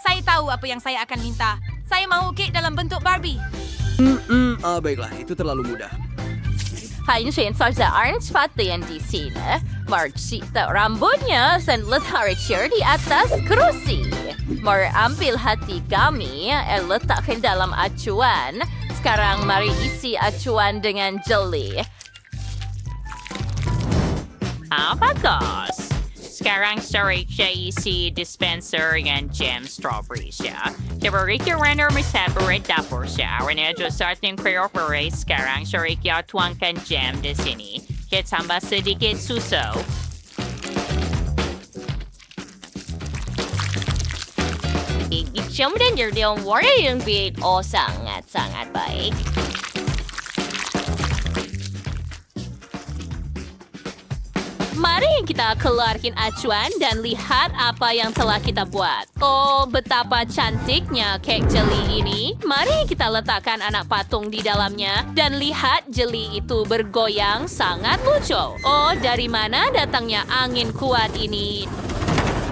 Saya tahu apa yang saya akan minta. Saya mahu kek dalam bentuk Barbie. Baiklah, itu terlalu mudah. 还发在 orange sepatu yang di sini. Marcita rambutnya dan letak chair di atas kerusi. Mari ambil hati kami letakkan dalam acuan. Sekarang mari isi acuan dengan jeli. Bagus. Sekarang sorry siya isi dispenser dengan jam strawberry siya. Diberi ke render separate dapur siya. Renedyo sa ating pre-operate sekarang sorry kaya tuangkan jam di sini. Kaya tambah sedikit suso. Isyam dan yung warna yung bit sangat-sangat baik. Mari kita keluarkan acuan dan lihat apa yang telah kita buat. Oh, betapa cantiknya kek jeli ini. Mari kita letakkan anak patung di dalamnya dan lihat jeli itu bergoyang sangat lucu. Oh, dari mana datangnya angin kuat ini?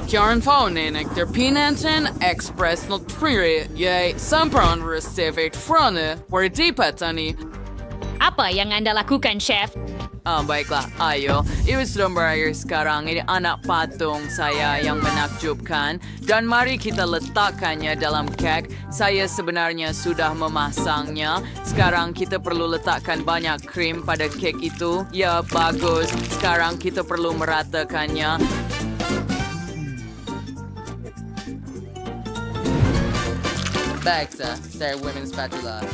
Kjarnfaunen äkter pinanten expressnot frire jag sampran received från vår dipatani. Apa yang Anda lakukan, Chef? Baiklah, ayo. Ibu sudah berakhir sekarang. Ini anak patung saya yang menakjubkan. Dan mari kita letakkannya dalam kek. Saya sebenarnya sudah memasangnya. Sekarang kita perlu letakkan banyak krim pada kek itu. Ya, bagus. Sekarang kita perlu meratakannya. Baiklah, saya women's spatula.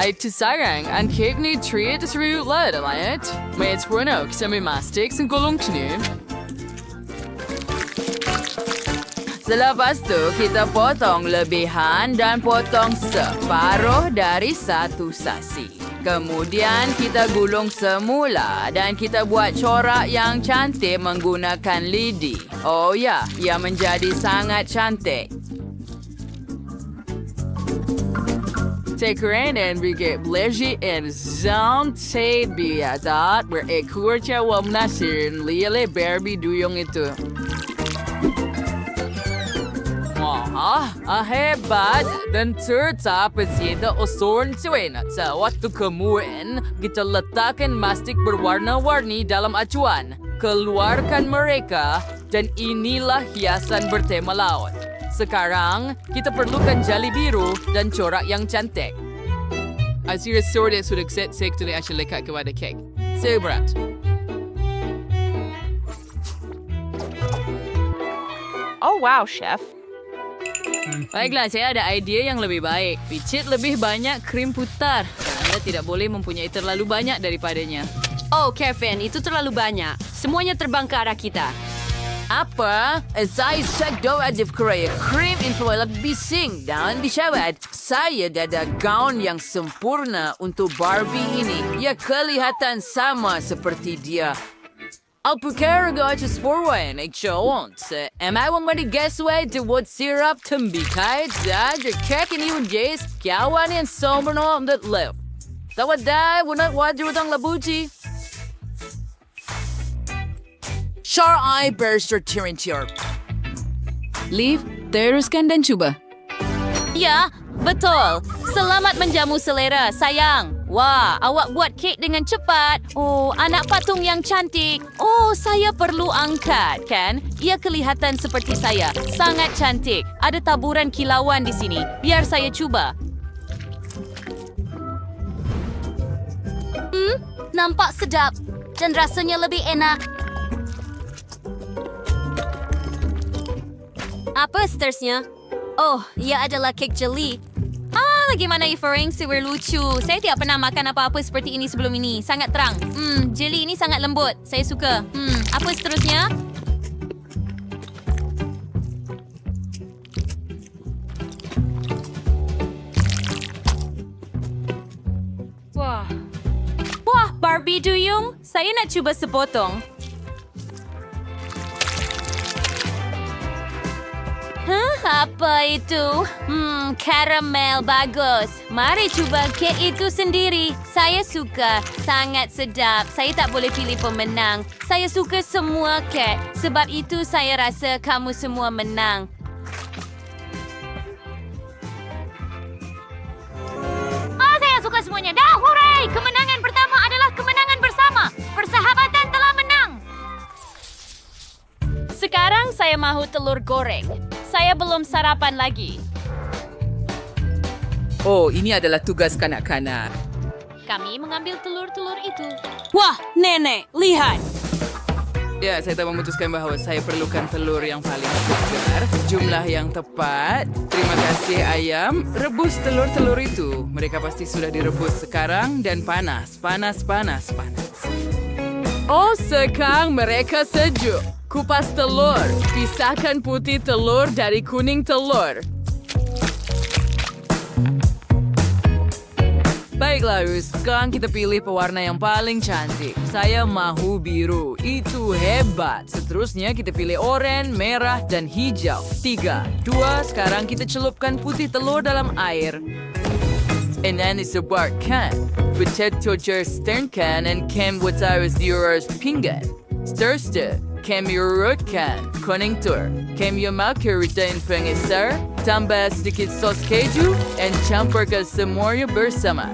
Ay tisarang ang cake ni treat is root alayat. May it's run out sa may mastics and gulong chinu. Sa labas to, kita potong lebihan dan potong separuh dari satu sasi. Kemudian kita gulung semula dan kita buat corak yang cantik menggunakan lidi. Oh ya, ia menjadi sangat cantik. Tekeren en bygge bleji en zamtid biadat where e kurcha wam nasirin lile Barbie duyong itu. Wah, hebat dan serta pezieda osorn suena sa waktu kemudian kita letakkan mastik berwarna-warni dalam acuan. Keluarkan mereka dan inilah hiasan bertema laut. Sekarang, kita perlukan jali biru dan corak yang cantik. Azira sordet sudah set to asya lekat kepada kek. Seberat. Oh wow, Chef. Baiklah, saya ada idea yang lebih baik. Picit lebih banyak krim putar. Dan Anda tidak boleh mempunyai terlalu banyak daripadanya. Oh, Kevin, itu terlalu banyak. Semuanya terbang ke arah kita. Apa? Saya sedang ada Korea krim influencer bising dan disyawat. Saya ada gaun yang sempurna untuk Barbie ini. Ia kelihatan sama seperti dia. Apakah agak sportwan ay cowon? Am I one money guess way to what syrup tembikai jadi kek ini unjes kawan yang sempurna that live. Tawad dah, wala wajib utang labuji. Shar I berster tirintir. Liv, teruskan dan coba. Ya, betul. Selamat menjamu selera, sayang. Wah, awak buat kek dengan cepat. Oh, anak patung yang cantik. Oh, saya perlu angkat, kan? Ia kelihatan seperti saya. Sangat cantik. Ada taburan kilauan di sini. Biar saya cuba. Nampak sedap dan rasanya lebih enak. Apa seterusnya? Oh, ia adalah kek jeli. Bagaimana Ifering super lucu. Saya tidak pernah makan apa-apa seperti ini sebelum ini. Sangat terang. Jeli ini sangat lembut. Saya suka. Apa seterusnya? Wah, Barbie duyung. Saya nak cuba sepotong. Apa itu? Karamel bagus. Mari cuba kek itu sendiri. Saya suka. Sangat sedap. Saya tak boleh pilih pemenang. Saya suka semua kek. Sebab itu saya rasa kamu semua menang. Saya suka semuanya. Dah, hooray! Kemenangan pertama adalah kemenangan bersama. Persahabatan telah menang. Sekarang saya mahu telur goreng. Saya belum sarapan lagi. Oh, ini adalah tugas kanak-kanak. Kami mengambil telur-telur itu. Wah, nenek, lihat. Ya, saya telah memutuskan bahawa saya perlukan telur yang paling segar, jumlah yang tepat. Terima kasih ayam. Rebus telur-telur itu. Mereka pasti sudah direbus sekarang dan panas. Oh, sekarang mereka sejuk. Kupas telur. Pisahkan putih telur dari kuning telur. Baiklah, Rus. Sekarang kita pilih pewarna yang paling cantik. Saya mahu biru. Itu hebat. Seterusnya kita pilih oranye, merah, dan hijau. 3, 2, sekarang kita celupkan putih telur dalam air. And then disebarkan. Potato sternkan and kem water diurus pinggan. Stir. Kem urutkan. Kuning tur. Kem retain pengeser. Tambah sedikit sos keju. And campurkan semuanya bersama.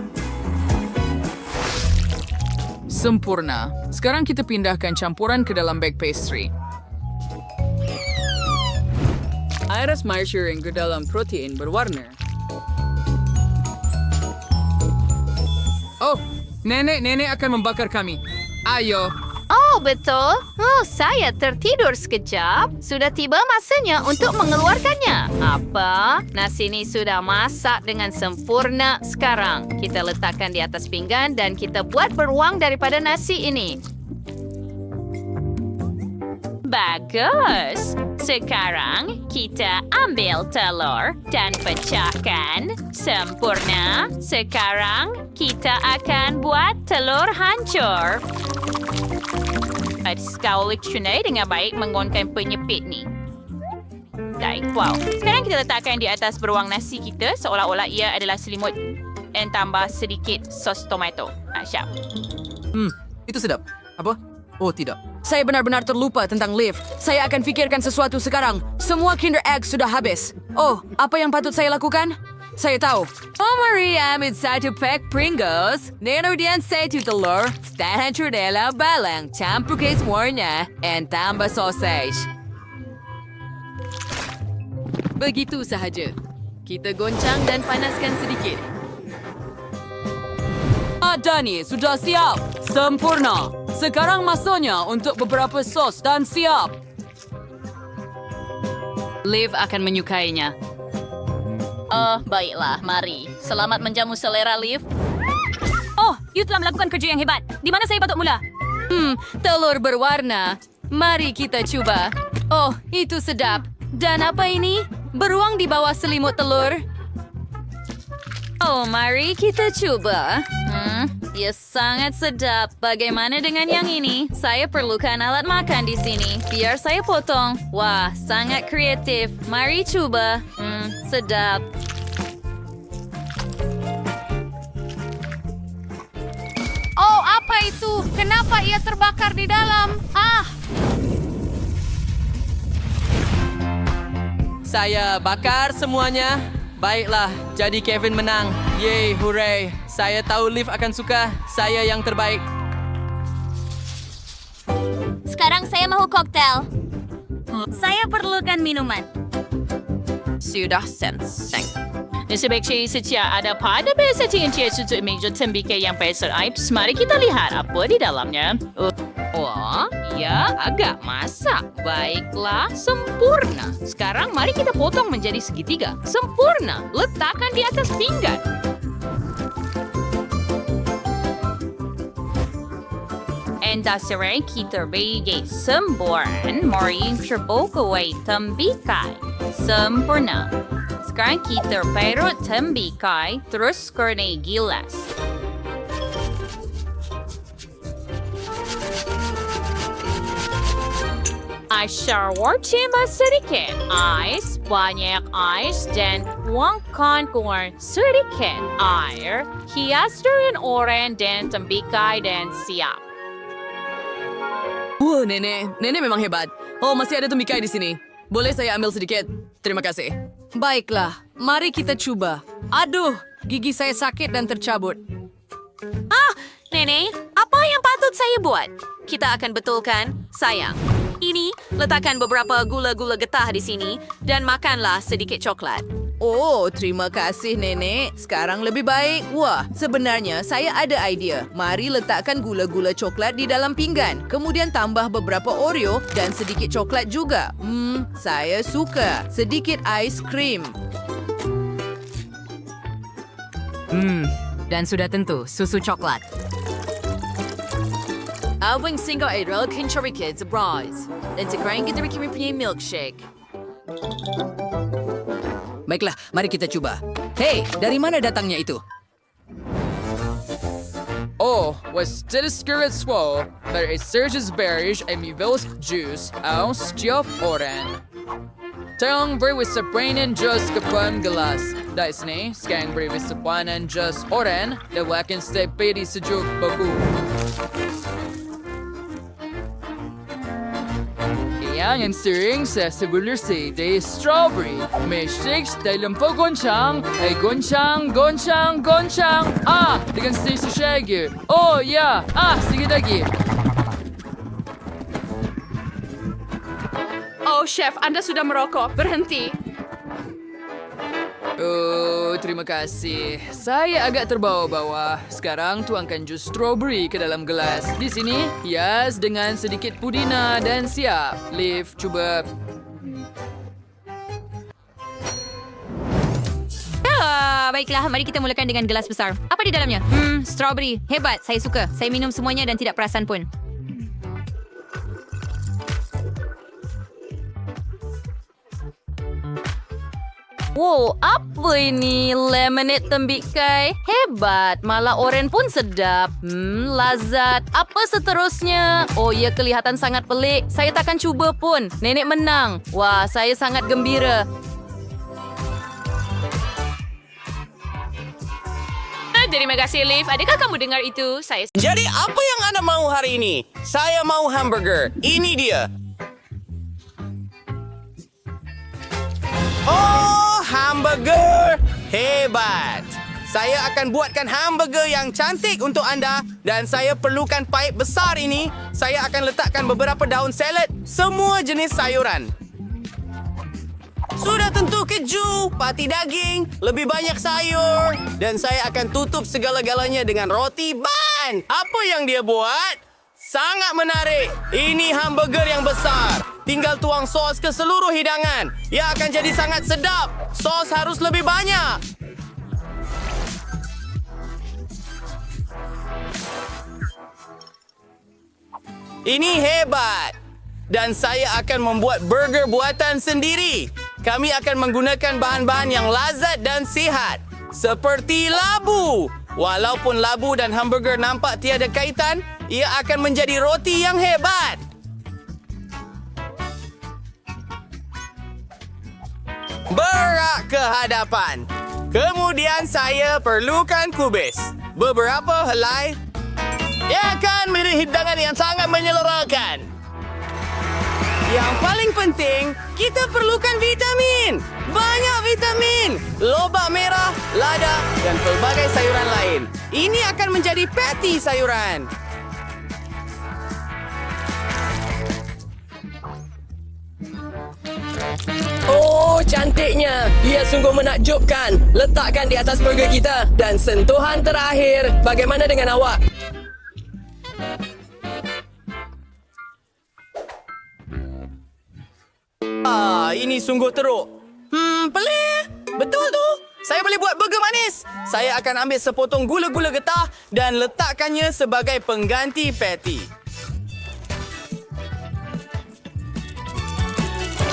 Sempurna. Sekarang kita pindahkan campuran ke dalam bag pastry. Iris margarine ke dalam protein berwarna. Oh, nenek akan membakar kami. Ayo. Oh, betul. Oh, saya tertidur sekejap. Sudah tiba masanya untuk mengeluarkannya. Apa? Nasi ini sudah masak dengan sempurna sekarang. Kita letakkan di atas pinggan dan kita buat beruang daripada nasi ini. Bagus. Sekarang kita ambil telur dan pecahkan. Sempurna. Sekarang kita akan buat telur hancur. Kau lecunai dengan baik menggunakan penyepit ni. Baik, wow. Sekarang kita letakkan di atas beruang nasi kita seolah-olah ia adalah selimut dan tambah sedikit sos tomato. Syap. Itu sedap. Apa? Oh, tidak. Saya benar-benar terlupa tentang Liv. Saya akan fikirkan sesuatu sekarang. Semua Kinder Egg sudah habis. Oh, apa yang patut saya lakukan? Saya tahu. Oh, Maria, ambil satu pack Pringles. Kemudian satu telur. Setengah trudela balang. Campur ke semuanya. And tambah sausage. Begitu sahaja. Kita goncang dan panaskan sedikit. Dani, sudah siap. Sempurna. Sekarang masanya untuk beberapa sos dan siap. Liv akan menyukainya. Baiklah, mari. Selamat menjamu selera, Liv. Oh, you telah melakukan kerja yang hebat. Di mana saya patut mula? Telur berwarna. Mari kita coba. Oh, itu sedap. Dan apa ini? Beruang di bawah selimut telur. Oh, mari kita coba. Ia sangat sedap. Bagaimana dengan yang ini? Saya perlukan alat makan di sini. Biar saya potong. Wah, sangat kreatif. Mari coba. Sedap. Oh, apa itu? Kenapa ia terbakar di dalam? Saya bakar semuanya. Baiklah, jadi Kevin menang. Yeay, hooray. Saya tahu Liv akan suka. Saya yang terbaik. Sekarang saya mahu koktel. Saya perlukan minuman. Sudah senseng. Sebaiknya setiap ada pada settingan untuk meja tembikar yang besar aib. Mari kita lihat apa di dalamnya. Wah, ya agak masak. Baiklah, sempurna. Sekarang mari kita potong menjadi segitiga. Sempurna. Letakkan di atas pinggan. Anda serai kita bagi semburan. Mari terbuka tembikai. Sempurna. Sekarang kita perut tembikai. Terus karena gilas. shower cuma sedikit ais, banyak ais, dan tuangkan keluar sedikit air. Hias dengan oranye dan tembikai dan siap. Wah, Nenek. Nenek memang hebat. Oh, masih ada tembikai di sini. Boleh saya ambil sedikit? Terima kasih. Baiklah, mari kita coba. Aduh, gigi saya sakit dan tercabut. Nenek, apa yang patut saya buat? Kita akan betulkan, sayang. Ini, letakkan beberapa gula-gula getah di sini dan makanlah sedikit coklat. Oh, terima kasih Nenek. Sekarang lebih baik. Wah, sebenarnya saya ada idea. Mari letakkan gula-gula coklat di dalam pinggan. Kemudian tambah beberapa Oreo dan sedikit coklat juga. Saya suka. Sedikit ais krim. Dan sudah tentu susu coklat. Awing single Adriel Kinchari Kids Surprise. Dan sekarang kita bikin milkshake. Baiklah, mari kita coba. Hei, dari mana datangnya itu? Oh, was skirt swell, there is surges berries and mivels juice, aus stiof oren. Tayong beri wisaprainen just kapan gelas. Dais ni, sekarang beri wisaprainen just oren, lewakin step pedi sejuk baku. Yang sering sa sebulir si de strawberry. May shakes dalam goncang, goncang. Dengan si sushagi. Oh, ya. Sige lagi. Oh, Chef, Anda sudah merokok. Berhenti. Oh, terima kasih. Saya agak terbawa-bawa. Sekarang tuangkan jus strawberry ke dalam gelas. Di sini, hias dengan sedikit pudina dan siap. Liv, cuba. Baiklah, mari kita mulakan dengan gelas besar. Apa di dalamnya? Strawberry. Hebat, saya suka. Saya minum semuanya dan tidak perasan pun. Wow, apa ini? Lemonade tembikai? Hebat, malah oren pun sedap. Lazat. Apa seterusnya? Oh, ia kelihatan sangat pelik. Saya takkan cuba pun. Nenek menang. Wah, saya sangat gembira. Terima kasih, Liv. Adakah kamu dengar itu? Saya Jadi apa yang Anda mau hari ini? Saya mau hamburger. Ini dia. Oh, hamburger. Hebat. Saya akan buatkan hamburger yang cantik untuk anda dan saya perlukan paip besar ini. Saya akan letakkan beberapa daun salad, semua jenis sayuran. Sudah tentu keju, pati daging, lebih banyak sayur. Dan saya akan tutup segala-galanya dengan roti ban. Apa yang dia buat? Sangat menarik. Ini hamburger yang besar. Tinggal tuang sos ke seluruh hidangan. Ia akan jadi sangat sedap. Sos harus lebih banyak. Ini hebat. Dan saya akan membuat burger buatan sendiri. Kami akan menggunakan bahan-bahan yang lazat dan sihat. Seperti labu. Walaupun labu dan hamburger nampak tiada kaitan, ia akan menjadi roti yang hebat. Berak ke hadapan. Kemudian saya perlukan kubis. Beberapa helai. Ia akan menjadi hidangan yang sangat menyelerakan. Yang paling penting, kita perlukan vitamin. Banyak vitamin. Lobak merah, lada, dan pelbagai sayuran lain. Ini akan menjadi patty sayuran. Oh, cantiknya. Ia sungguh menakjubkan. Letakkan di atas burger kita. Dan sentuhan terakhir. Bagaimana dengan awak? Ini sungguh teruk. Pelik. Betul tu. Saya boleh buat burger manis. Saya akan ambil sepotong gula-gula getah dan letakkannya sebagai pengganti patty.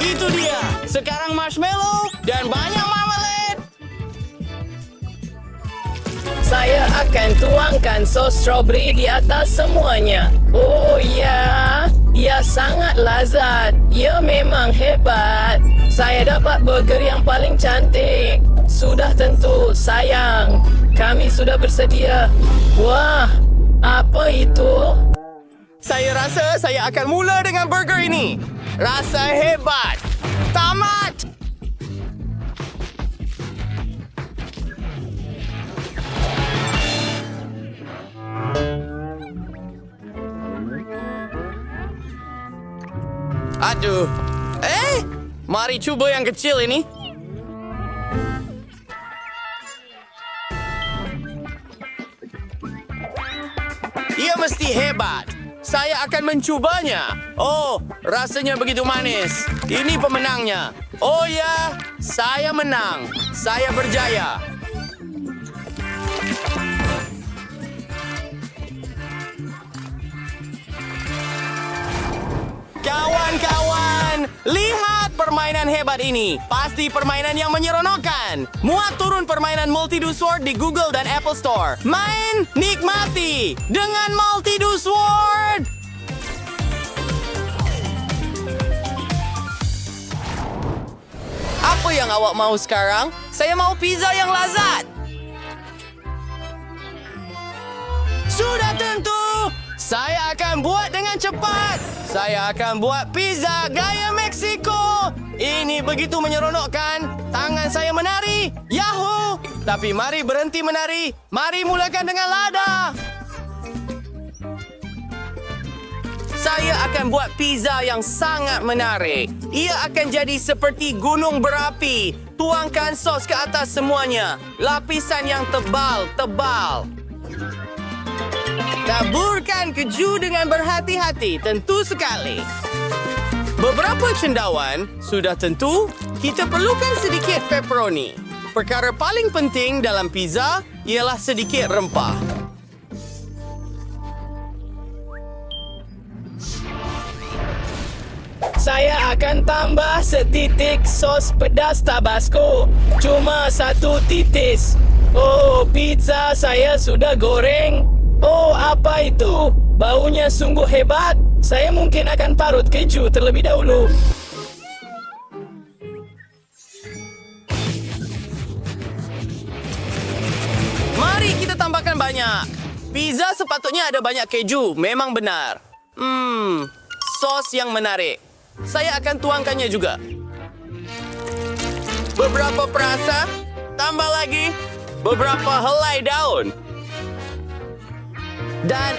Itu dia. Sekarang marshmallow dan banyak marmalade. Saya akan tuangkan sos strawberry di atas semuanya. Oh, ya. ia sangat lazat. Ia memang hebat. Saya dapat burger yang paling cantik. Sudah tentu, sayang. Kami sudah bersedia. Wah, apa itu? Saya rasa saya akan mula dengan burger ini. Rasa hebat. Tamat! Aduh. Mari cuba yang kecil ini. Ia mesti hebat. Saya akan mencubanya. Oh, rasanya begitu manis. Ini pemenangnya. Oh ya, saya menang. Saya berjaya. Kawan-kawan, lihat permainan hebat ini. Pasti permainan yang menyeronokkan. Muat turun permainan Multi-Do Sword di Google dan Apple Store. Main, nikmati dengan Multi-Do Sword. Apa yang awak mau sekarang? Saya mau pizza yang lazat. Sudah tentu. Saya akan buat dengan cepat. Saya akan buat pizza gaya Meksiko. Ini begitu menyeronokkan. Tangan saya menari. Yahoo! Tapi mari berhenti menari. Mari mulakan dengan lada. Saya akan buat pizza yang sangat menarik. Ia akan jadi seperti gunung berapi. Tuangkan sos ke atas semuanya. Lapisan yang tebal-tebal. Taburkan keju dengan berhati-hati, tentu sekali. Beberapa cendawan, sudah tentu, kita perlukan sedikit pepperoni. Perkara paling penting dalam pizza ialah sedikit rempah. Saya akan tambah setitik sos pedas Tabasco. Cuma 1 titis. Oh, pizza saya sudah goreng. Oh, apa itu? Baunya sungguh hebat. Saya mungkin akan parut keju terlebih dahulu. Mari kita tambahkan banyak. Pizza sepatutnya ada banyak keju, memang benar. Sos yang menarik. Saya akan tuangkannya juga. Beberapa perasa, tambah lagi. Beberapa helai daun. Dan,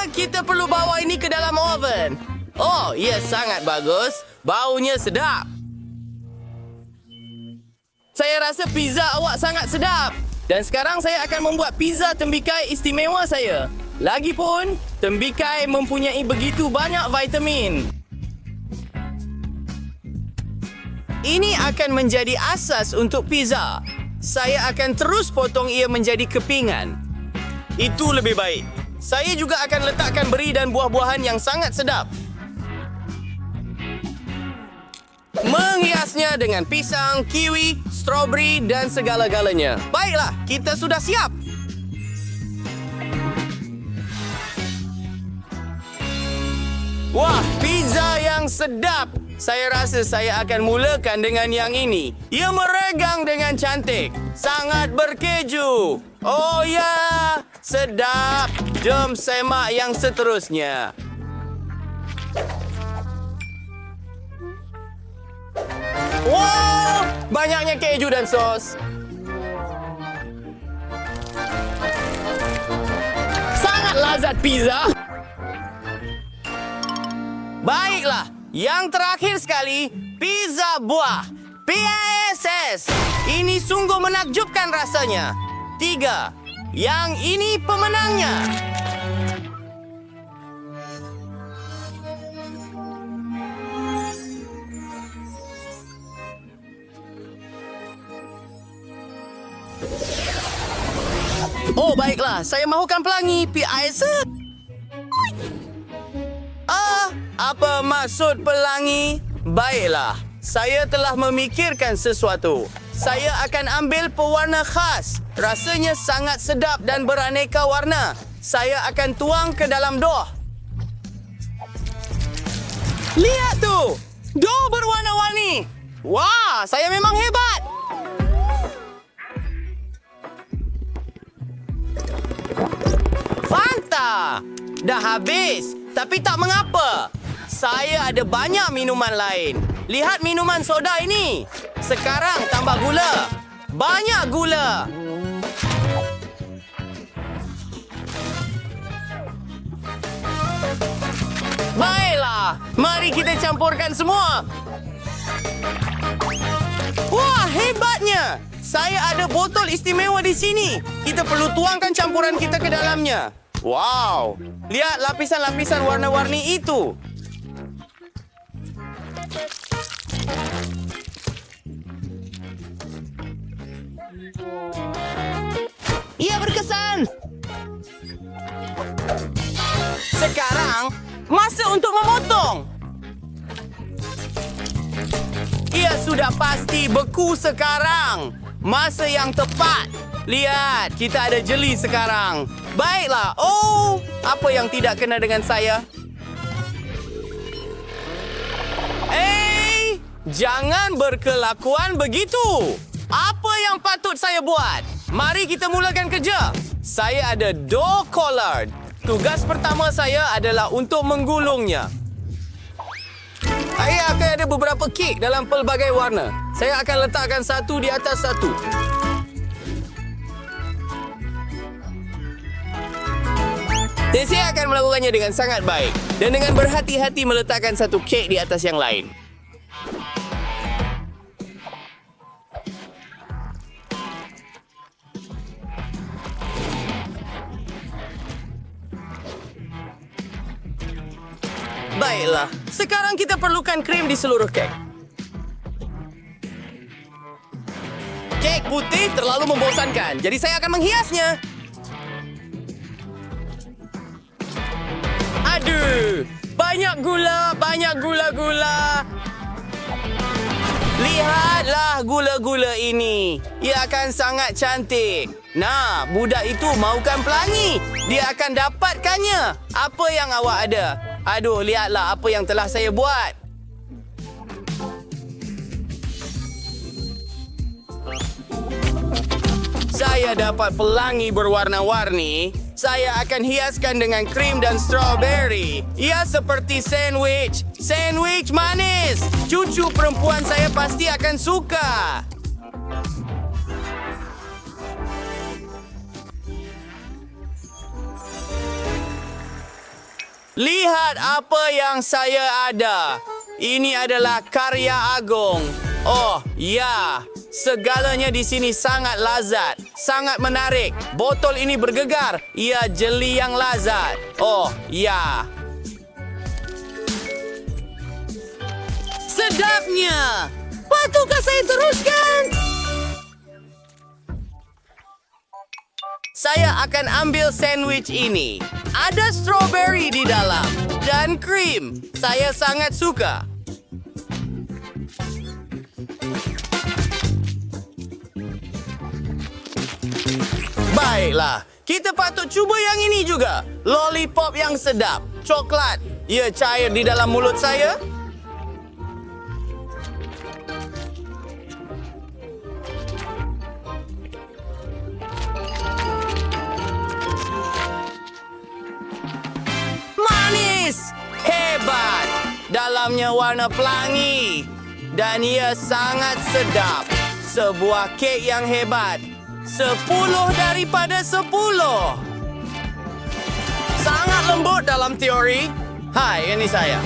kita perlu bawa ini ke dalam oven. Oh, ia sangat bagus. Baunya sedap. Saya rasa pizza awak sangat sedap. Dan sekarang saya akan membuat pizza tembikai istimewa saya. Lagipun, tembikai mempunyai begitu banyak vitamin. Ini akan menjadi asas untuk pizza. Saya akan terus potong ia menjadi kepingan. Itu lebih baik. Saya juga akan letakkan beri dan buah-buahan yang sangat sedap. Menghiasnya dengan pisang, kiwi, stroberi dan segala-galanya. Baiklah, kita sudah siap. Wah, pizza yang sedap. Saya rasa saya akan mulakan dengan yang ini. Ia meregang dengan cantik. Sangat berkeju. Oh ya, sedap. Jom semak yang seterusnya. Wow, banyaknya keju dan sos. Sangat lazat pizza. Baiklah, yang terakhir sekali, pizza buah. PASS. Ini sungguh menakjubkan rasanya. 3. Yang ini pemenangnya. Oh, baiklah. Saya mahukan pelangi PASS. Apa maksud pelangi? Baiklah, saya telah memikirkan sesuatu. Saya akan ambil pewarna khas. Rasanya sangat sedap dan beraneka warna. Saya akan tuang ke dalam doh. Lihat tu! Dough berwarna-warni! Wah, saya memang hebat! Fanta! Dah habis, tapi tak mengapa. Saya ada banyak minuman lain. Lihat minuman soda ini. Sekarang tambah gula. Banyak gula. Baiklah, mari kita campurkan semua. Wah, hebatnya! Saya ada botol istimewa di sini. Kita perlu tuangkan campuran kita ke dalamnya. Wow, lihat lapisan-lapisan warna-warni itu. Ia berkesan. Sekarang, masa untuk memotong. Ia sudah pasti beku sekarang. Masa yang tepat. Lihat, kita ada jeli sekarang. Baiklah. Oh, apa yang tidak kena dengan saya? Jangan berkelakuan begitu. Apa yang patut saya buat? Mari kita mulakan kerja. Saya ada dough collard. Tugas pertama saya adalah untuk menggulungnya. Saya akan ada beberapa kek dalam pelbagai warna. Saya akan letakkan satu di atas satu. Saya akan melakukannya dengan sangat baik dan dengan berhati-hati meletakkan satu kek di atas yang lain. Baiklah, sekarang kita perlukan krim di seluruh kek. Kek putih terlalu membosankan, jadi saya akan menghiasnya. Aduh, banyak gula. Lihatlah gula-gula ini. Ia akan sangat cantik. Nah, budak itu mahukan pelangi. Dia akan dapatkannya. Apa yang awak ada? Aduh, lihatlah apa yang telah saya buat. Saya dapat pelangi berwarna-warni. Saya akan hiaskan dengan krim dan strawberry. Ia seperti sandwich. Sandwich manis. Cucu perempuan saya pasti akan suka. Lihat apa yang saya ada. Ini adalah karya agung. Oh, ya. Segalanya di sini sangat lazat. Sangat menarik. Botol ini bergegar. Ia jeli yang lazat. Oh, ya. Sedapnya. Patutkah saya teruskan? Saya akan ambil sandwich ini. Ada strawberry di dalam dan krim. Saya sangat suka. Baiklah, kita patut cuba yang ini juga. Lollipop yang sedap. Coklat. Ia cair di dalam mulut saya. Hebat! Dalamnya warna pelangi. Dan ia sangat sedap. Sebuah kek yang hebat. 10 daripada 10. Sangat lembut dalam teori. Hai, ini saya.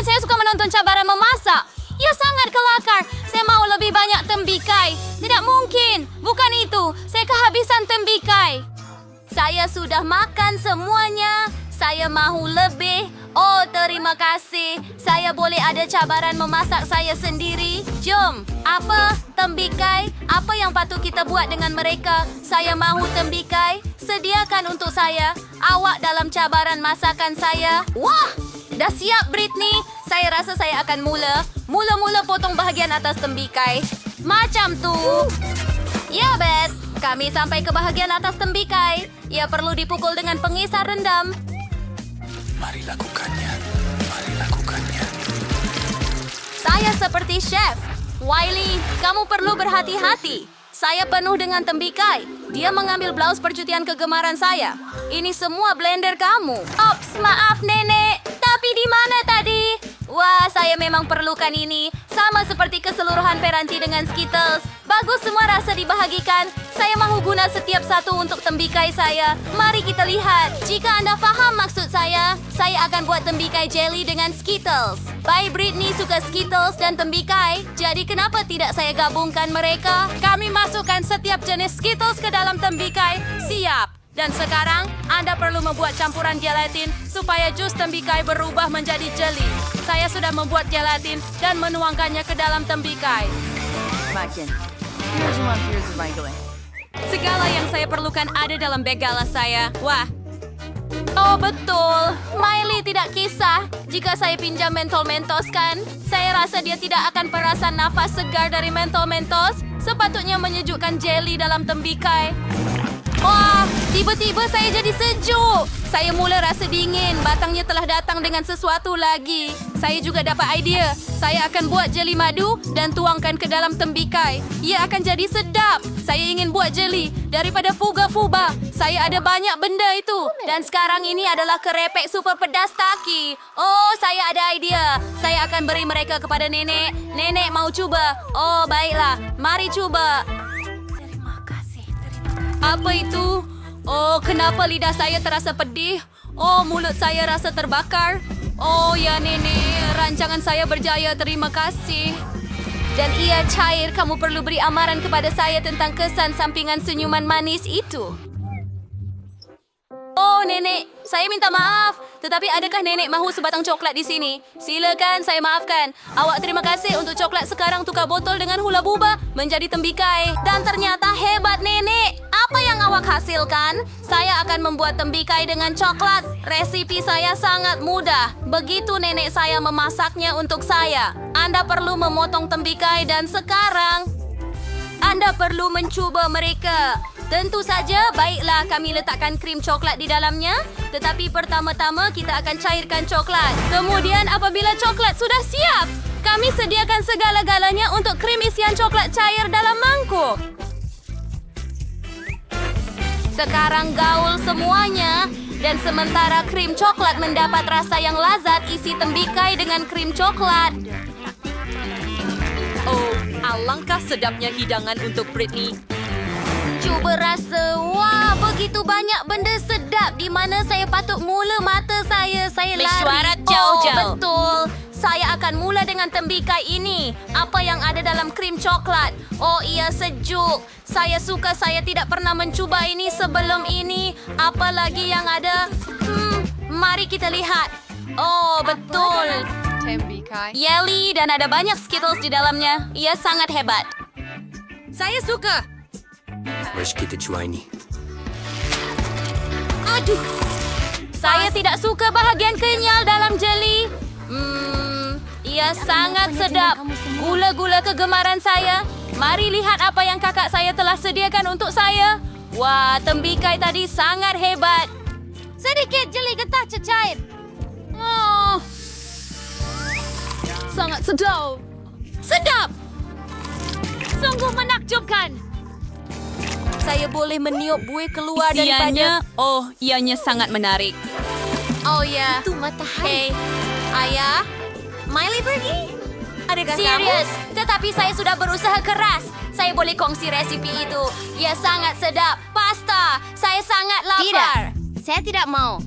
Saya suka menonton cabaran memasak. Ia sangat kelakar. Saya mahu lebih banyak tembikai. Tidak mungkin. Bukan itu. Saya kehabisan tembikai. Saya sudah makan semuanya. Saya mahu lebih. Oh, terima kasih. Saya boleh ada cabaran memasak saya sendiri. Jom. Apa? Tembikai? Apa yang patut kita buat dengan mereka? Saya mahu tembikai. Sediakan untuk saya. Awak dalam cabaran masakan saya. Wah! Dah siap, Britney? Saya rasa saya akan mula potong bahagian atas tembikai. Macam tu. Ya, Beth. Kami sampai ke bahagian atas tembikai. Ia perlu dipukul dengan pengisar rendam. Mari lakukannya. Mari lakukannya. Saya seperti chef. Wiley, kamu perlu berhati-hati. Saya penuh dengan tembikai. Dia mengambil blaus percutian kegemaran saya. Ini semua blender kamu. Ops, maaf nenek. Tapi di mana tadi? Wah, saya memang perlukan ini. Sama seperti keseluruhan peranti dengan Skittles. Bagus semua rasa dibahagikan. Saya mahu guna setiap satu untuk tembikai saya. Mari kita lihat. Jika Anda faham maksud saya akan buat tembikai jelly dengan Skittles. Bai Britney suka Skittles dan tembikai. Jadi kenapa tidak saya gabungkan mereka? Kami masukkan setiap jenis Skittles ke dalam tembikai. Siap. Dan sekarang, Anda perlu membuat campuran gelatin supaya jus tembikai berubah menjadi jelly. Saya sudah membuat gelatin dan menuangkannya ke dalam tembikai. Segala yang saya perlukan ada dalam beg gala saya. Wah. Oh, betul. Miley tidak kisah. Jika saya pinjam mentol mentos kan, saya rasa dia tidak akan perasan nafas segar dari mentol mentos. Sepatutnya menyejukkan jelly dalam tembikai. Wah, tiba-tiba saya jadi sejuk. Saya mula rasa dingin. Batangnya telah datang dengan sesuatu lagi. Saya juga dapat idea. Saya akan buat jeli madu dan tuangkan ke dalam tembikai. Ia akan jadi sedap. Saya ingin buat jeli daripada fuga-fuba. Saya ada banyak benda itu. Dan sekarang ini adalah kerepek super pedas taki. Oh, saya ada idea. Saya akan beri mereka kepada nenek. Nenek mau cuba. Oh, baiklah. Mari cuba. Apa itu? Oh, kenapa lidah saya terasa pedih? Oh, mulut saya rasa terbakar. Oh, ya nenek, rancangan saya berjaya, terima kasih. Dan ia cair, kamu perlu beri amaran kepada saya tentang kesan sampingan senyuman manis itu. Oh, nenek, saya minta maaf. Tetapi adakah nenek mahu sebatang coklat di sini? Silakan, saya maafkan. Awak terima kasih untuk coklat sekarang tukar botol dengan hula buba menjadi tembikai. Dan ternyata hebat, nenek. Apa yang awak hasilkan? Saya akan membuat tembikai dengan coklat. Resipi saya sangat mudah. Begitu nenek saya memasaknya untuk saya. Anda perlu memotong tembikai dan sekarang Anda perlu mencuba mereka. Tentu saja, baiklah kami letakkan krim coklat di dalamnya. Tetapi pertama-tama kita akan cairkan coklat. Kemudian apabila coklat sudah siap, kami sediakan segala-galanya untuk krim isian coklat cair dalam mangkuk. Sekarang gaul semuanya. Dan sementara krim coklat mendapat rasa yang lazat, isi tembikai dengan krim coklat. Oh, alangkah sedapnya hidangan untuk Britney. Cuba rasa. Wah, begitu banyak benda sedap di mana saya patut mula mata saya. Saya lari. Mesyuarat jauh-jauh. Oh, betul. Saya akan mula dengan tembikai ini. Apa yang ada dalam krim coklat? Oh, ia sejuk. Saya suka saya tidak pernah mencuba ini sebelum ini. Apa lagi yang ada? Mari kita lihat. Oh, betul. Jelly dan ada banyak Skittles di dalamnya. Ia sangat hebat. Saya suka. Mari kita coba ini. Aduh. Saya tidak suka bahagian kenyal dalam jeli. Ia sangat sedap. Gula-gula kegemaran saya. Mari lihat apa yang kakak saya telah sediakan untuk saya. Wah, tembikai tadi sangat hebat. Sedikit jeli getah cecair. Oh. Sangat sedap. Sedap. Sungguh menakjubkan. Saya boleh meniup buih keluar daripada... Oh, ianya sangat menarik. Oh ya. Itu matahari. Hey, ayah. Miley pergi? Adakah serius? Tetapi saya sudah berusaha keras. Saya boleh kongsi resipi itu. Ia sangat sedap. Pasta. Saya sangat lapar. Tidak. Saya tidak mau.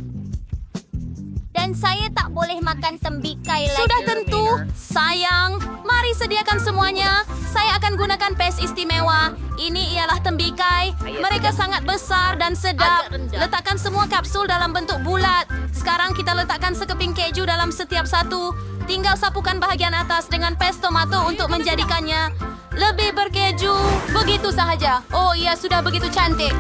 Dan saya tak boleh makan tembikai lagi. Sudah tentu. Sayang. Mari sediakan semuanya. Saya akan gunakan pes istimewa. Ini ialah tembikai. Mereka sangat besar dan sedap. Letakkan semua kapsul dalam bentuk bulat. Sekarang kita letakkan sekeping keju dalam setiap satu. Tinggal sapukan bahagian atas dengan pes tomato untuk menjadikannya lebih berkeju. Begitu sahaja. Oh, ia sudah begitu cantik.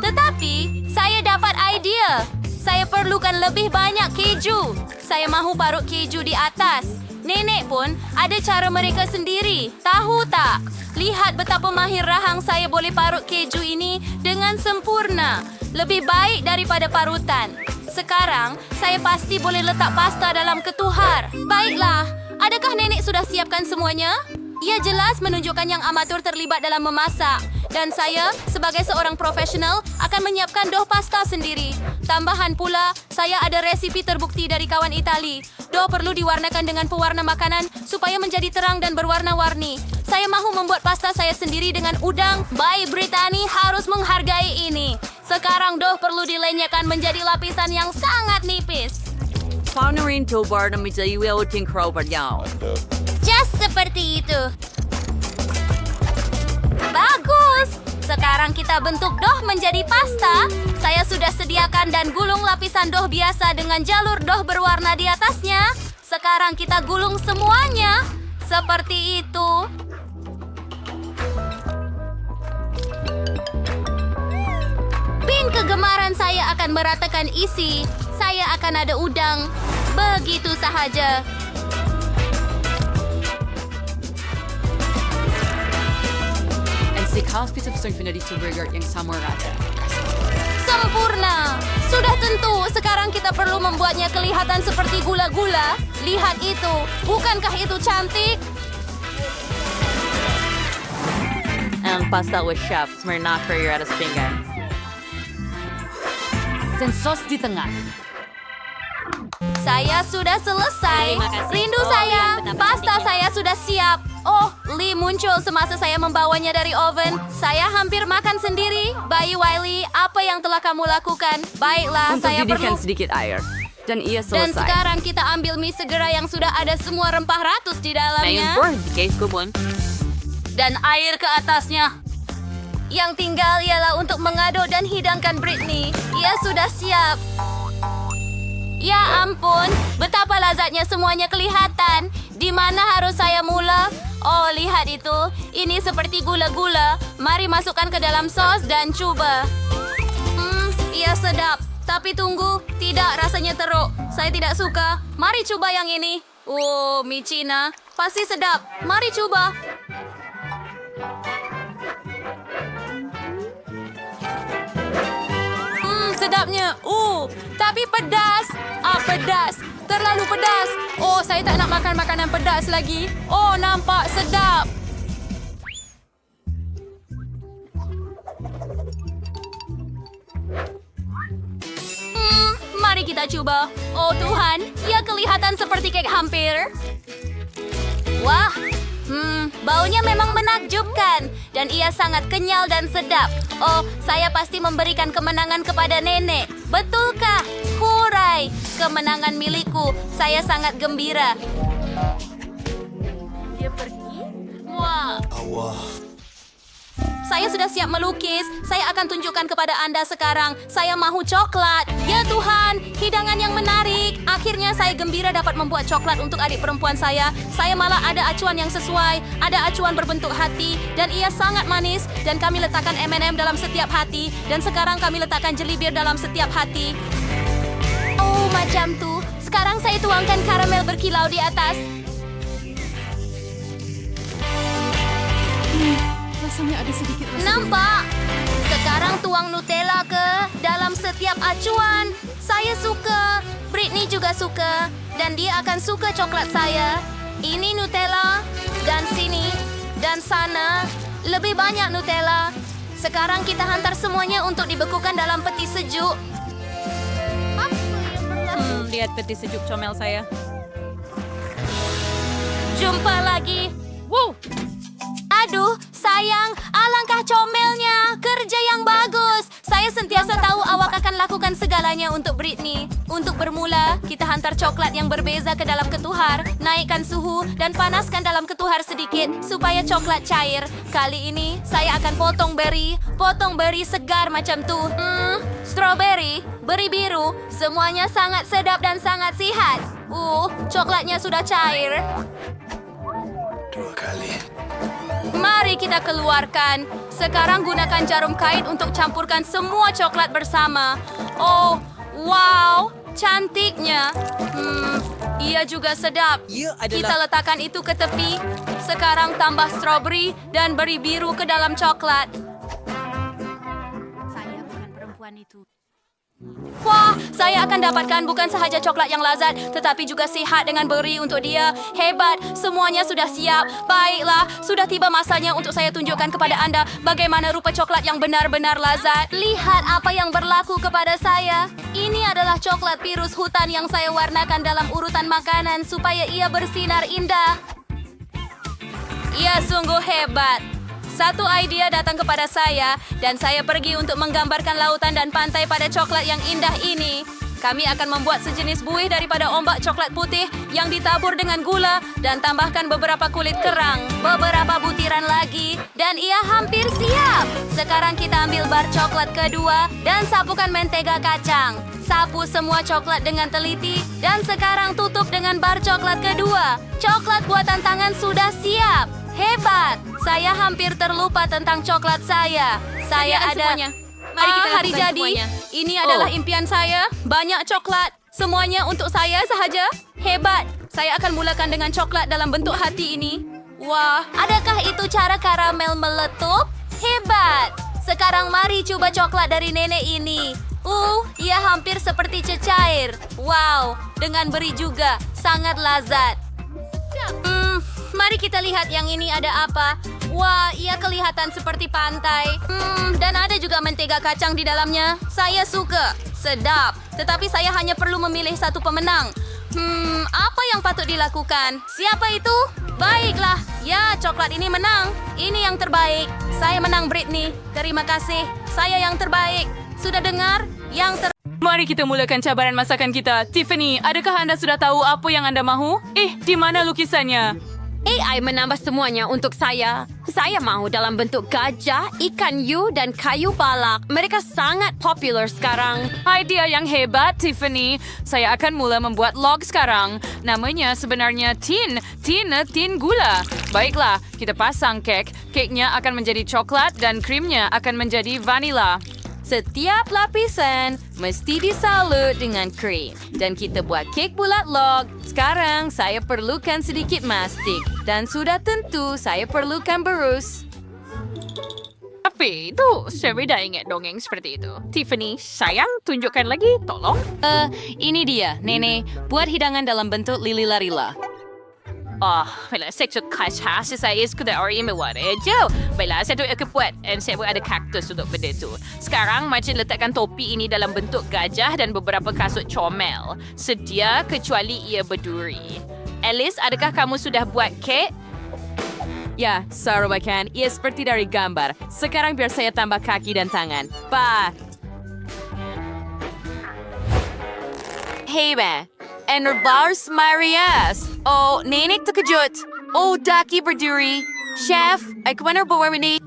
Tetapi, saya dapat idea. Saya perlukan lebih banyak keju. Saya mahu parut keju di atas. Nenek pun ada cara mereka sendiri. Tahu tak? Lihat betapa mahir rahang saya boleh parut keju ini dengan sempurna. Lebih baik daripada parutan. Sekarang, saya pasti boleh letak pasta dalam ketuhar. Baiklah, adakah nenek sudah siapkan semuanya? Ia jelas menunjukkan yang amatur terlibat dalam memasak. Dan saya, sebagai seorang profesional, akan menyiapkan dough pasta sendiri. Tambahan pula, saya ada resipi terbukti dari kawan Itali. Dough perlu diwarnakan dengan pewarna makanan supaya menjadi terang dan berwarna-warni. Saya mahu membuat pasta saya sendiri dengan udang. Bayi Britani harus menghargai ini. Sekarang dough perlu dilenyapkan menjadi lapisan yang sangat nipis. Paano rin to bar na may jayiwi o ting yaw? Just seperti itu. Bagus! Sekarang kita bentuk dough menjadi pasta. Saya sudah sediakan dan gulung lapisan dough biasa dengan jalur dough berwarna di atasnya. Sekarang kita gulung semuanya. Seperti itu. Pin kegemaran saya akan meratakan isi. Saya akan ada udang. Begitu sahaja. Sempurna. Sudah tentu. Sekarang kita perlu membuatnya kelihatan seperti gula-gula. Lihat itu. Bukankah itu cantik? Ang pasta with chef, Smirnoff Courier atas pinggan. Dan sos di tengah. Saya sudah selesai. Terima kasih. Rindu Oh, saya. yang betapa Pasta cantiknya. saya sudah siap. Oh, Lee muncul semasa saya membawanya dari oven. Saya hampir makan sendiri. Bayi Wiley, apa yang telah kamu lakukan? Baiklah, Untuk saya didihkan perlu... sedikit air. Dan ia Dan selesai. sekarang kita ambil mie segera yang sudah ada semua rempah ratus di Ngayon dalamnya. po, di case ko po. Dan air ke atasnya. Yang tinggal ialah untuk mengaduk dan hidangkan Britney. Ia sudah siap. Ya ampun, betapa lazatnya semuanya kelihatan. Di mana harus saya mula? Oh, lihat itu. Ini seperti gula-gula. Mari masukkan ke dalam sos dan coba. Ia sedap. Tapi tunggu, tidak, rasanya teruk. Saya tidak suka. Mari coba yang ini. Oh, mie Cina. Pasti sedap. Mari coba. Sedapnya. Tapi pedas. Pedas. Terlalu pedas. Oh, saya tak nak makan makanan pedas lagi. Oh, nampak sedap. Mari kita coba. Oh Tuhan, ia kelihatan seperti kek hampir. Wah, baunya memang menakjubkan. Dan ia sangat kenyal dan sedap. Oh, saya pasti memberikan kemenangan kepada nenek. Betulkah? Hurai, kemenangan milikku. Saya sangat gembira. Dia pergi? Wah. Saya sudah siap melukis. Saya akan tunjukkan kepada Anda sekarang. Saya mahu coklat. Ya Tuhan, hidangan yang menarik. Akhirnya saya gembira dapat membuat coklat untuk adik perempuan saya. Saya malah ada acuan yang sesuai. Ada acuan berbentuk hati. Dan ia sangat manis. Dan kami letakkan M&M dalam setiap hati. Dan sekarang kami letakkan jelibir dalam setiap hati. Oh, macam tu. Sekarang saya tuangkan karamel berkilau di atas. Rasanya ada sedikit rasa. Nampak? Sekarang tuang Nutella ke dalam setiap acuan. Saya suka. Britney juga suka. Dan dia akan suka coklat saya. Ini Nutella. Dan sini. Dan sana. Lebih banyak Nutella. Sekarang kita hantar semuanya untuk dibekukan dalam peti sejuk. Lihat peti sejuk comel saya. Jumpa lagi. Wow. Aduh, sayang, alangkah comelnya. Kerja yang bagus. Saya sentiasa tahu awak akan lakukan segalanya untuk Britney. Untuk bermula, kita hantar coklat yang berbeza ke dalam ketuhar, naikkan suhu, dan panaskan dalam ketuhar sedikit supaya coklat cair. Kali ini, saya akan potong beri segar macam tu. Strawberry, beri biru, semuanya sangat sedap dan sangat sihat. Coklatnya sudah cair. 2 kali. Mari kita keluarkan. Sekarang gunakan jarum kait untuk campurkan semua coklat bersama. Oh, wow, cantiknya. ia juga sedap. Kita letakkan itu ke tepi. Sekarang tambah strawberry dan beri biru ke dalam coklat. Saya bukan perempuan itu. Wah, saya akan dapatkan bukan sahaja coklat yang lazat, tetapi juga sihat dengan beri untuk dia. Hebat, semuanya sudah siap. Baiklah, sudah tiba masanya untuk saya tunjukkan kepada anda bagaimana rupa coklat yang benar-benar lazat. Lihat apa yang berlaku kepada saya. Ini adalah coklat virus hutan yang saya warnakan dalam urutan makanan supaya ia bersinar indah. Ia sungguh hebat. Satu idea datang kepada saya dan saya pergi untuk menggambarkan lautan dan pantai pada coklat yang indah ini. Kami akan membuat sejenis buih daripada ombak coklat putih yang ditabur dengan gula dan tambahkan beberapa kulit kerang, beberapa butiran lagi, dan ia hampir siap. Sekarang kita ambil bar coklat kedua dan sapukan mentega kacang. Sapu semua coklat dengan teliti dan sekarang tutup dengan bar coklat kedua. Coklat buatan tangan sudah siap. Hebat! Saya hampir terlupa tentang coklat saya. Saya ada... Mari kita hari lakukan jadi. semuanya. Ini adalah impian saya. Banyak coklat. Semuanya untuk saya sahaja. Hebat. Saya akan mulakan dengan coklat dalam bentuk hati ini. Wah, adakah itu cara karamel meletup? Hebat. Sekarang mari coba coklat dari nenek ini. Ia hampir seperti cecair. Wow, dengan beri juga. Sangat lazat. Mari kita lihat yang ini ada apa. Wah, ia kelihatan seperti pantai. Dan ada juga mentega kacang di dalamnya. Saya suka. Sedap. Tetapi saya hanya perlu memilih satu pemenang. Apa yang patut dilakukan? Siapa itu? Baiklah. Ya, coklat ini menang. Ini yang terbaik. Saya menang, Britney. Terima kasih. Saya yang terbaik. Sudah dengar? Mari kita mulakan cabaran masakan kita. Tiffany, adakah anda sudah tahu apa yang anda mahu? Di mana lukisannya? AI menambah semuanya untuk saya. Saya mahu dalam bentuk gajah, ikan hiu, dan kayu balak. Mereka sangat popular sekarang. Idea yang hebat, Tiffany. Saya akan mula membuat log sekarang. Namanya sebenarnya tin gula. Baiklah, kita pasang kek. Keknya akan menjadi coklat dan krimnya akan menjadi vanila. Setiap lapisan mesti disalut dengan krim. Dan kita buat kek bulat log. Sekarang saya perlukan sedikit mastik. Dan sudah tentu saya perlukan berus. Tapi itu, saya dah ingat dongeng seperti itu. Tiffany, sayang, tunjukkan lagi, tolong. Ini dia, Nenek. Buat hidangan dalam bentuk lili-larila. Baiklah, saya tu kaca, saya sudah orang mewar hijau. Baiklah, saya tu akan buat dan saya buat ada kaktus untuk benda tu. Sekarang, macam letakkan topi ini dalam bentuk gajah dan beberapa kasut comel. Sedia kecuali ia berduri. Alice, adakah kamu sudah buat kek? Ya, Sarubakan. Ia seperti dari gambar. Sekarang biar saya tambah kaki dan tangan. Hey, man. Enrbars Marias. Nenek terkejut. Daki berduri. Chef, aku benar bawa ini.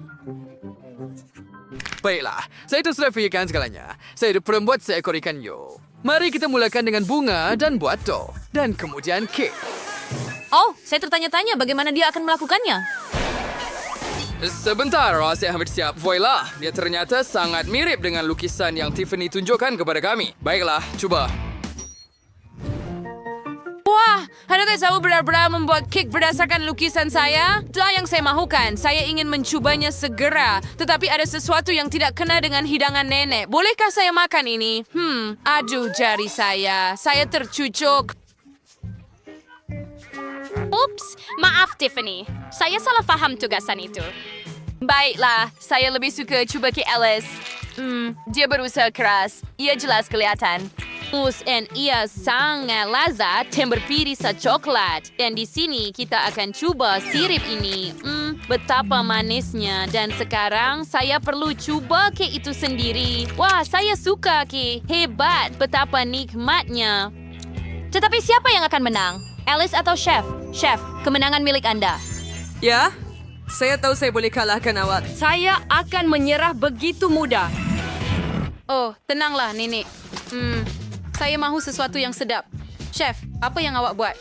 Baiklah, saya sudah fikirkan segalanya. Saya perlu buat seekor ikan hiu. Mari kita mulakan dengan bunga dan buat dough. Dan kemudian kek. Saya tertanya-tanya bagaimana dia akan melakukannya. Sebentar, saya hampir siap. Voila, dia ternyata sangat mirip dengan lukisan yang Tiffany tunjukkan kepada kami. Baiklah, cuba. Wah, adakah saya benar-benar membuat kek berdasarkan lukisan saya? Itulah yang saya mahukan. Saya ingin mencobanya segera. Tetapi ada sesuatu yang tidak kena dengan hidangan nenek. Bolehkah saya makan ini? Aduh jari saya. Saya tercucuk. Oops, maaf Tiffany. Saya salah faham tugasan itu. Baiklah, saya lebih suka coba kek Alice. Dia berusaha keras. Ia jelas kelihatan. Dan ia sangat lazat dan berpirisa coklat. Dan di sini kita akan coba sirip ini. Betapa manisnya. Dan sekarang saya perlu coba kek itu sendiri. Wah, saya suka kek. Hebat, betapa nikmatnya. Tetapi siapa yang akan menang? Alice atau Chef? Chef, kemenangan milik Anda. Ya, saya tahu saya boleh kalahkan awak. Saya akan menyerah begitu mudah. Tenanglah, Nenek. Saya mahu sesuatu yang sedap. Chef, apa yang awak buat?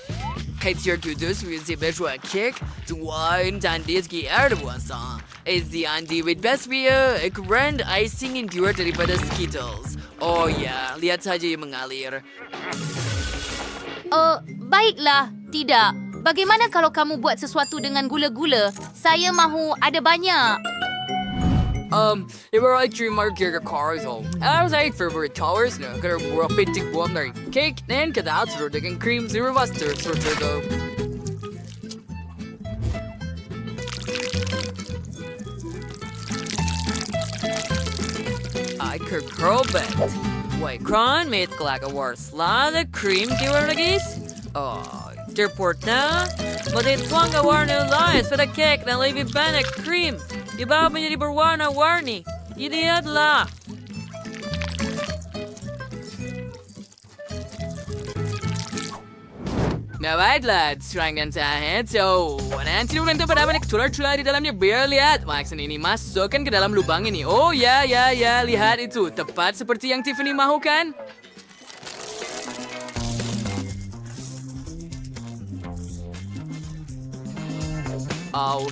Kaiser Kudus with bejoa kek, wine dan diski air boisson. The Andy with best beer, a grand icing endure daripada Skittles. Ya, lihat saja yang mengalir. Baiklah, tidak. Bagaimana kalau kamu buat sesuatu dengan gula-gula? Saya mahu ada banyak. 이번 주말 기가 카르소. 아우사이 favorite towers 나 그걸 뭐라 삐찍 보험나리. 케이크 낸 그다음으로 되긴 크림 zero buster 소주도. I could grow bet. Wait, cron made like a worse. La the cream giver lagis. Report na. Madit tuang warna lies for the cake na leave banek cream. Ibaw menjadi berwarna-warni. Ini adalah Nah baiklah, serangan tahan. So, nanti orang tempat apa nih ketular-tular di dalamnya biar lihat. Maksud ini masukkan ke dalam lubang ini. Oh ya, lihat itu. Tepat seperti yang Tiffany mahu kan?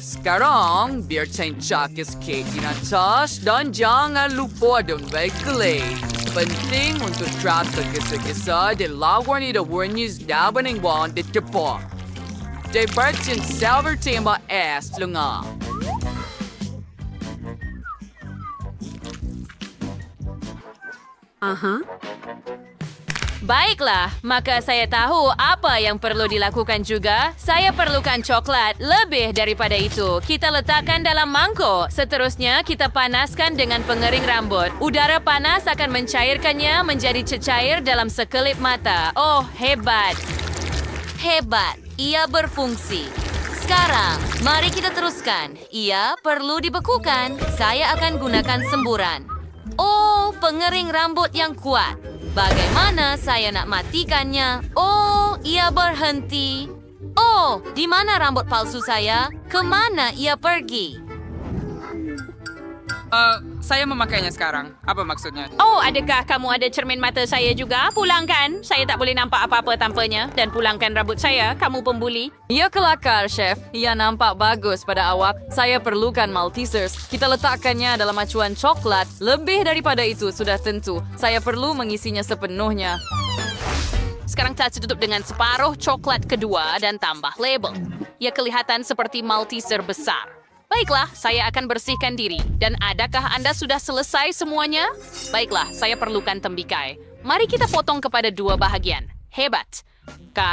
Sekarang biar cancakis cake di atas dan jangan lupa don bakery. Penting untuk trap sekisa di lawan itu warnis daban yang buang di depan. Dipercin silver tembak es lengah. Baiklah, maka saya tahu apa yang perlu dilakukan juga. Saya perlukan coklat. Lebih daripada itu, kita letakkan dalam mangkuk. Seterusnya, kita panaskan dengan pengering rambut. Udara panas akan mencairkannya menjadi cecair dalam sekelip mata. Oh, hebat. Hebat. Ia berfungsi. Sekarang, mari kita teruskan. Ia perlu dibekukan. Saya akan gunakan semburan. Oh, pengering rambut yang kuat. Bagaimana saya nak matikannya? Oh, ia berhenti. Oh, di mana rambut palsu saya? Kemana ia pergi? Saya memakainya sekarang. Apa maksudnya? Oh, adakah kamu ada cermin mata saya juga? Pulangkan. Saya tak boleh nampak apa-apa tanpanya. Dan pulangkan rambut saya. Kamu pembuli. Ia kelakar, Chef. Ia nampak bagus pada awak. Saya perlukan Maltesers. Kita letakkannya dalam acuan coklat. Lebih daripada itu sudah tentu. Saya perlu mengisinya sepenuhnya. Sekarang kita tutup dengan separuh coklat kedua dan tambah label. Ia kelihatan seperti Malteser besar. Baiklah, saya akan bersihkan diri. Dan adakah Anda sudah selesai semuanya? Baiklah, saya perlukan tembikai. Mari kita potong kepada dua bahagian. Hebat.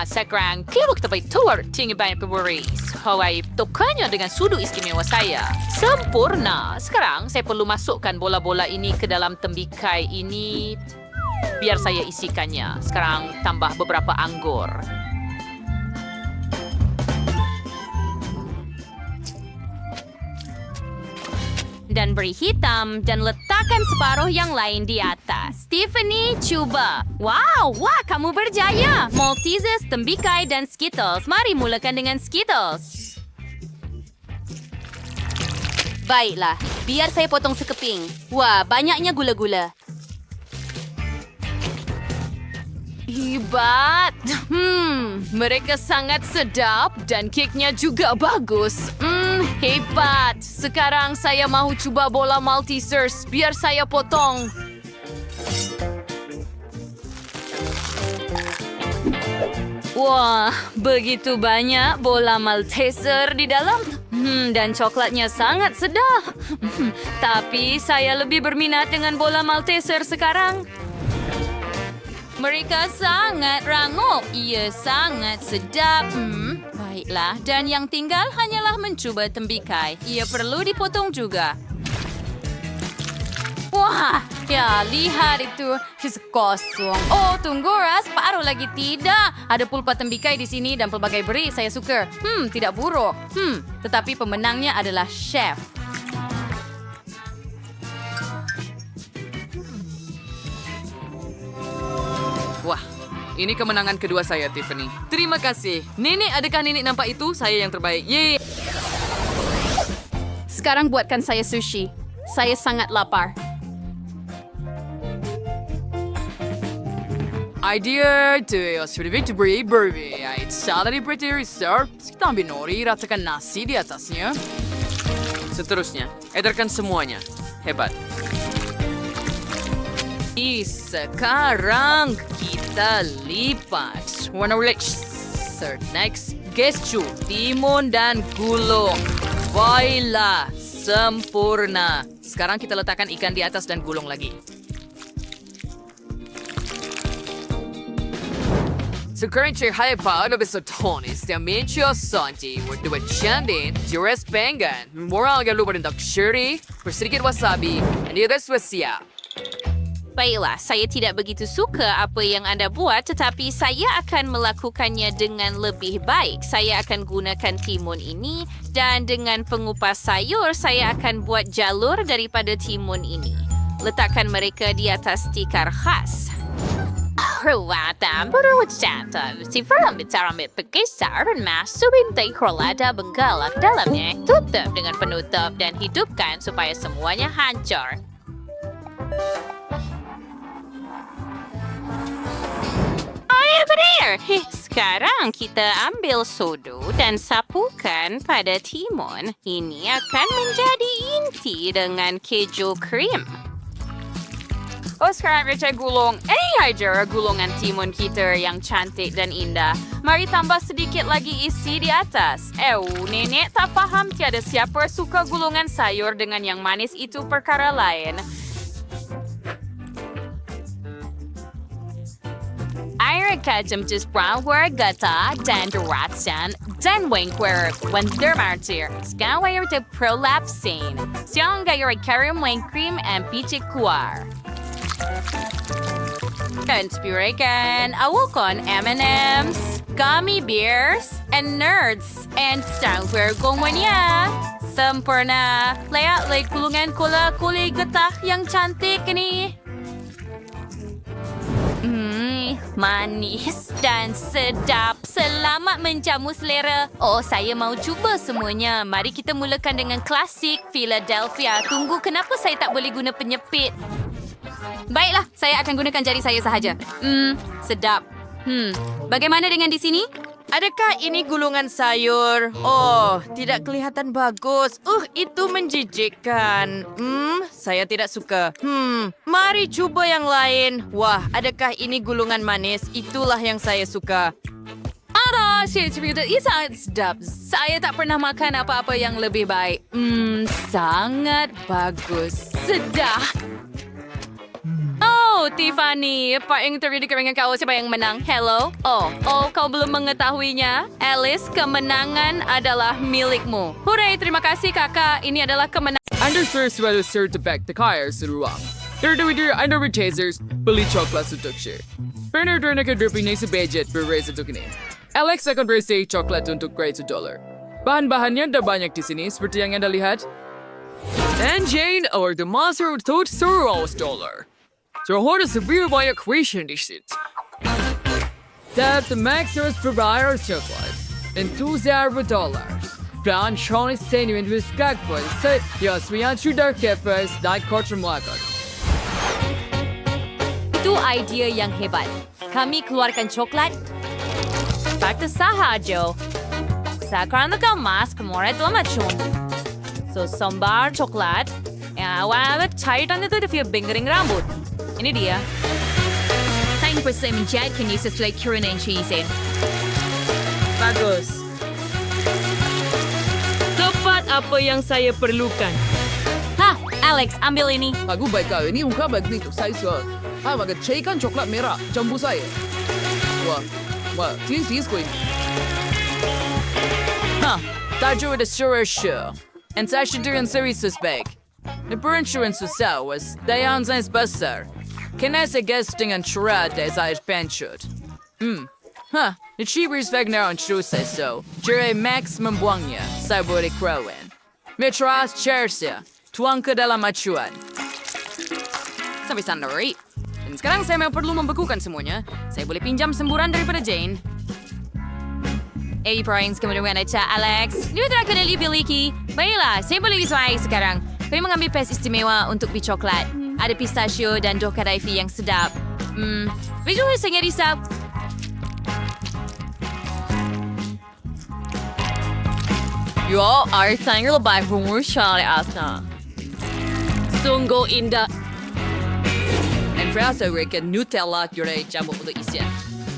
Sekarang, kita terbaik tuar tinggi banyak pemberi. Hawaii, tukarnya dengan sudu istimewa saya. Sempurna. Sekarang, saya perlu masukkan bola-bola ini ke dalam tembikai ini. Biar saya isikannya. Sekarang, tambah beberapa anggur. Dan beri hitam dan letakkan separuh yang lain di atas. Tiffany, cuba. Wow, wah, kamu berjaya. Maltesers, tembikai, dan Skittles. Mari mulakan dengan Skittles. Baiklah, biar saya potong sekeping. Wah, banyaknya gula-gula. Hebat. Mereka sangat sedap dan keknya juga bagus. Hebat. Sekarang saya mahu cuba bola Maltesers. Biar saya potong. Wah, begitu banyak bola Malteser di dalam. Dan coklatnya sangat sedap. Tapi saya lebih berminat dengan bola Malteser sekarang. Mereka sangat rangup. Ia sangat sedap. Baiklah, dan yang tinggal hanyalah mencuba tembikai. Ia perlu dipotong juga. Wah, ya lihat itu. Kosong. Oh, tunggu Ras, separuh lagi tidak. Ada pulpa tembikai di sini dan pelbagai beri. Saya suka. Tidak buruk. Tetapi pemenangnya adalah Chef. Wah, ini kemenangan kedua saya, Tiffany. Terima kasih. Nenek, adakah nenek nampak itu? Saya yang terbaik. Yeay! Sekarang buatkan saya sushi. Saya sangat lapar. Idea to sudah victory Barbie. It's salary pretty reserved. Kita ambil nori, ratakan nasi di atasnya. Seterusnya, edarkan semuanya. Hebat. Sekarang kita lipat. Warna ulit dessert. Next, gescu, timun dan gulung. Baiklah, sempurna. Sekarang kita letakkan ikan di atas dan gulung lagi. Sekarang cahaya pada besatonis dan mencia santi berdua candin, jelas penggan, moral agak lupa dan shiri, bersedikit wasabi, dan di atas siap. Baiklah, saya tidak begitu suka apa yang anda buat, tetapi saya akan melakukannya dengan lebih baik. Saya akan gunakan timun ini dan dengan pengupas sayur, saya akan buat jalur daripada timun ini. Letakkan mereka di atas tikar khas. Ruatan berwujatan si piramid berkisar dan masuk bintai kolada benggalak dalamnya. Tutup dengan penutup dan hidupkan supaya semuanya hancur. Air berair. Sekarang kita ambil sodu dan sapukan pada timun. Ini akan menjadi inti dengan keju krim. Oh, sekarang receh gulung. Aja gulungan timun kita yang cantik dan indah. Mari tambah sedikit lagi isi di atas. Nenek tak faham tiada siapa suka gulungan sayur dengan yang manis itu perkara lain. Air kacang brown gata dan derasan dan wengwer wonder martir. Sekarang air de prolapsin. Siang gaya karim weng cream and pichik kuar. Conspirakan, awakon M&M's, gummy bears, and nerds, and software gongwanya. Sempurna. Layak gulungan kola kulay getah yang cantik ini. Manis dan sedap. Selamat menjamu selera. Oh, saya mau cuba semuanya. Mari kita mulakan dengan klasik Philadelphia. Tunggu, kenapa saya tak boleh guna penyepit? Baiklah, saya akan gunakan jari saya sahaja. Sedap. Bagaimana dengan di sini? Adakah ini gulungan sayur? Oh, tidak kelihatan bagus. Itu menjijikkan. Saya tidak suka. Mari coba yang lain. Wah, adakah ini gulungan manis? Itulah yang saya suka. Ini sangat sedap. Saya tak pernah makan apa-apa yang lebih baik. Sangat bagus. Sedap. Oh, Tiffany, apa yang terjadi dengan kau? Siapa yang menang? Hello? Oh, kau belum mengetahuinya? Alice, kemenangan adalah milikmu. Hooray, terima kasih kakak. Ini adalah kemenangan. Anda sudah tertebak kaya sa ruang. Terdawidir Anda tasers, beli coklat untuk share. Bernard nakadripping sa budget per-raise untuk ini. Alex akan beri coklat untuk grade $1. Bahan-bahannya ada banyak di sini, seperti yang Anda lihat. And Jane are the monster tot $1. Terhadap sebuah banyak creation di situ. Tap the maximum provider coklat and $2,000. Dan Sean Senior into his skagful, so yes, we are true dark keepers, like culture markers. Itu idea yang hebat. Kami keluarkan coklat. Fakta sahaja. Sekarang kemas kemurah itu macam. So, sambar coklat. Awal cairan itu dia bingering rambut. Ini dia. Time for some Jack and use like curry and cheese in. Bagus. Tepat apa yang saya perlukan. Alex, ambil ini. Aku baik kau ini muka baik ni tu saya suka. Makan cairan coklat merah jambu saya. Wah, tis kau. Tajo the sure show. And saya dengan series suspect. The insurance was Dayan's besar. Kena sa guest dengan curad as I pensioned. The cheapers Wagner on true says so. Jure Max membuangnya, saya boleh krawen. Metras Chersia, tuang ke dalam acuan. Sampai sana, right? Dan sekarang saya perlu membekukan semuanya. Saya boleh pinjam semburan daripada Jane. Pranks kemudian aja Alex. Dia tak kena piliki. Baiklah, saya boleh visual sekarang. Kami mengambil pes istimewa untuk biji coklat. Ada pistachio dan doka daifi yang sedap. Visual sangat risap. Yo, air tanggal lebih rumur syari asna. Sungguh indah. Dan frasa mereka Nutella kira jambu untuk isian.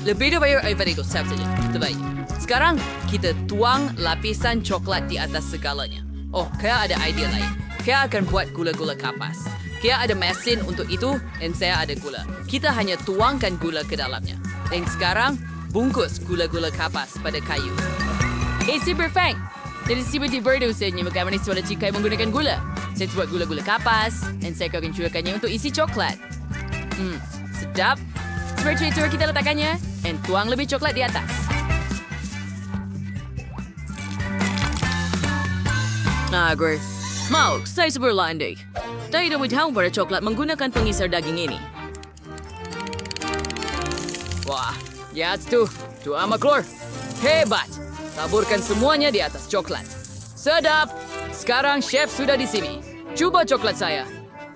Lebih dari bayar itu siap saja. Terbaik. sekarang kita tuang lapisan coklat di atas segalanya. Oh, Kea ada idea lain. Kea akan buat gula-gula kapas. Kea ada mesin untuk itu dan saya ada gula. Kita hanya tuangkan gula ke dalamnya. Dan sekarang, bungkus gula-gula kapas pada kayu. Super Fang! Jadi tiba-tiba dosanya bagaimana suara cikai menggunakan gula. Saya buat gula-gula kapas dan saya akan curahkannya untuk isi coklat. Sedap. Seperti itu kita letakkannya dan tuang lebih coklat di atas. Nah, gue mau saya berlandai. Saya tidak tahu pada coklat menggunakan pengisar daging ini. Wah, ya tuh amat keluar. Hebat. Taburkan semuanya di atas coklat. Sedap. Sekarang chef sudah di sini. Coba coklat saya.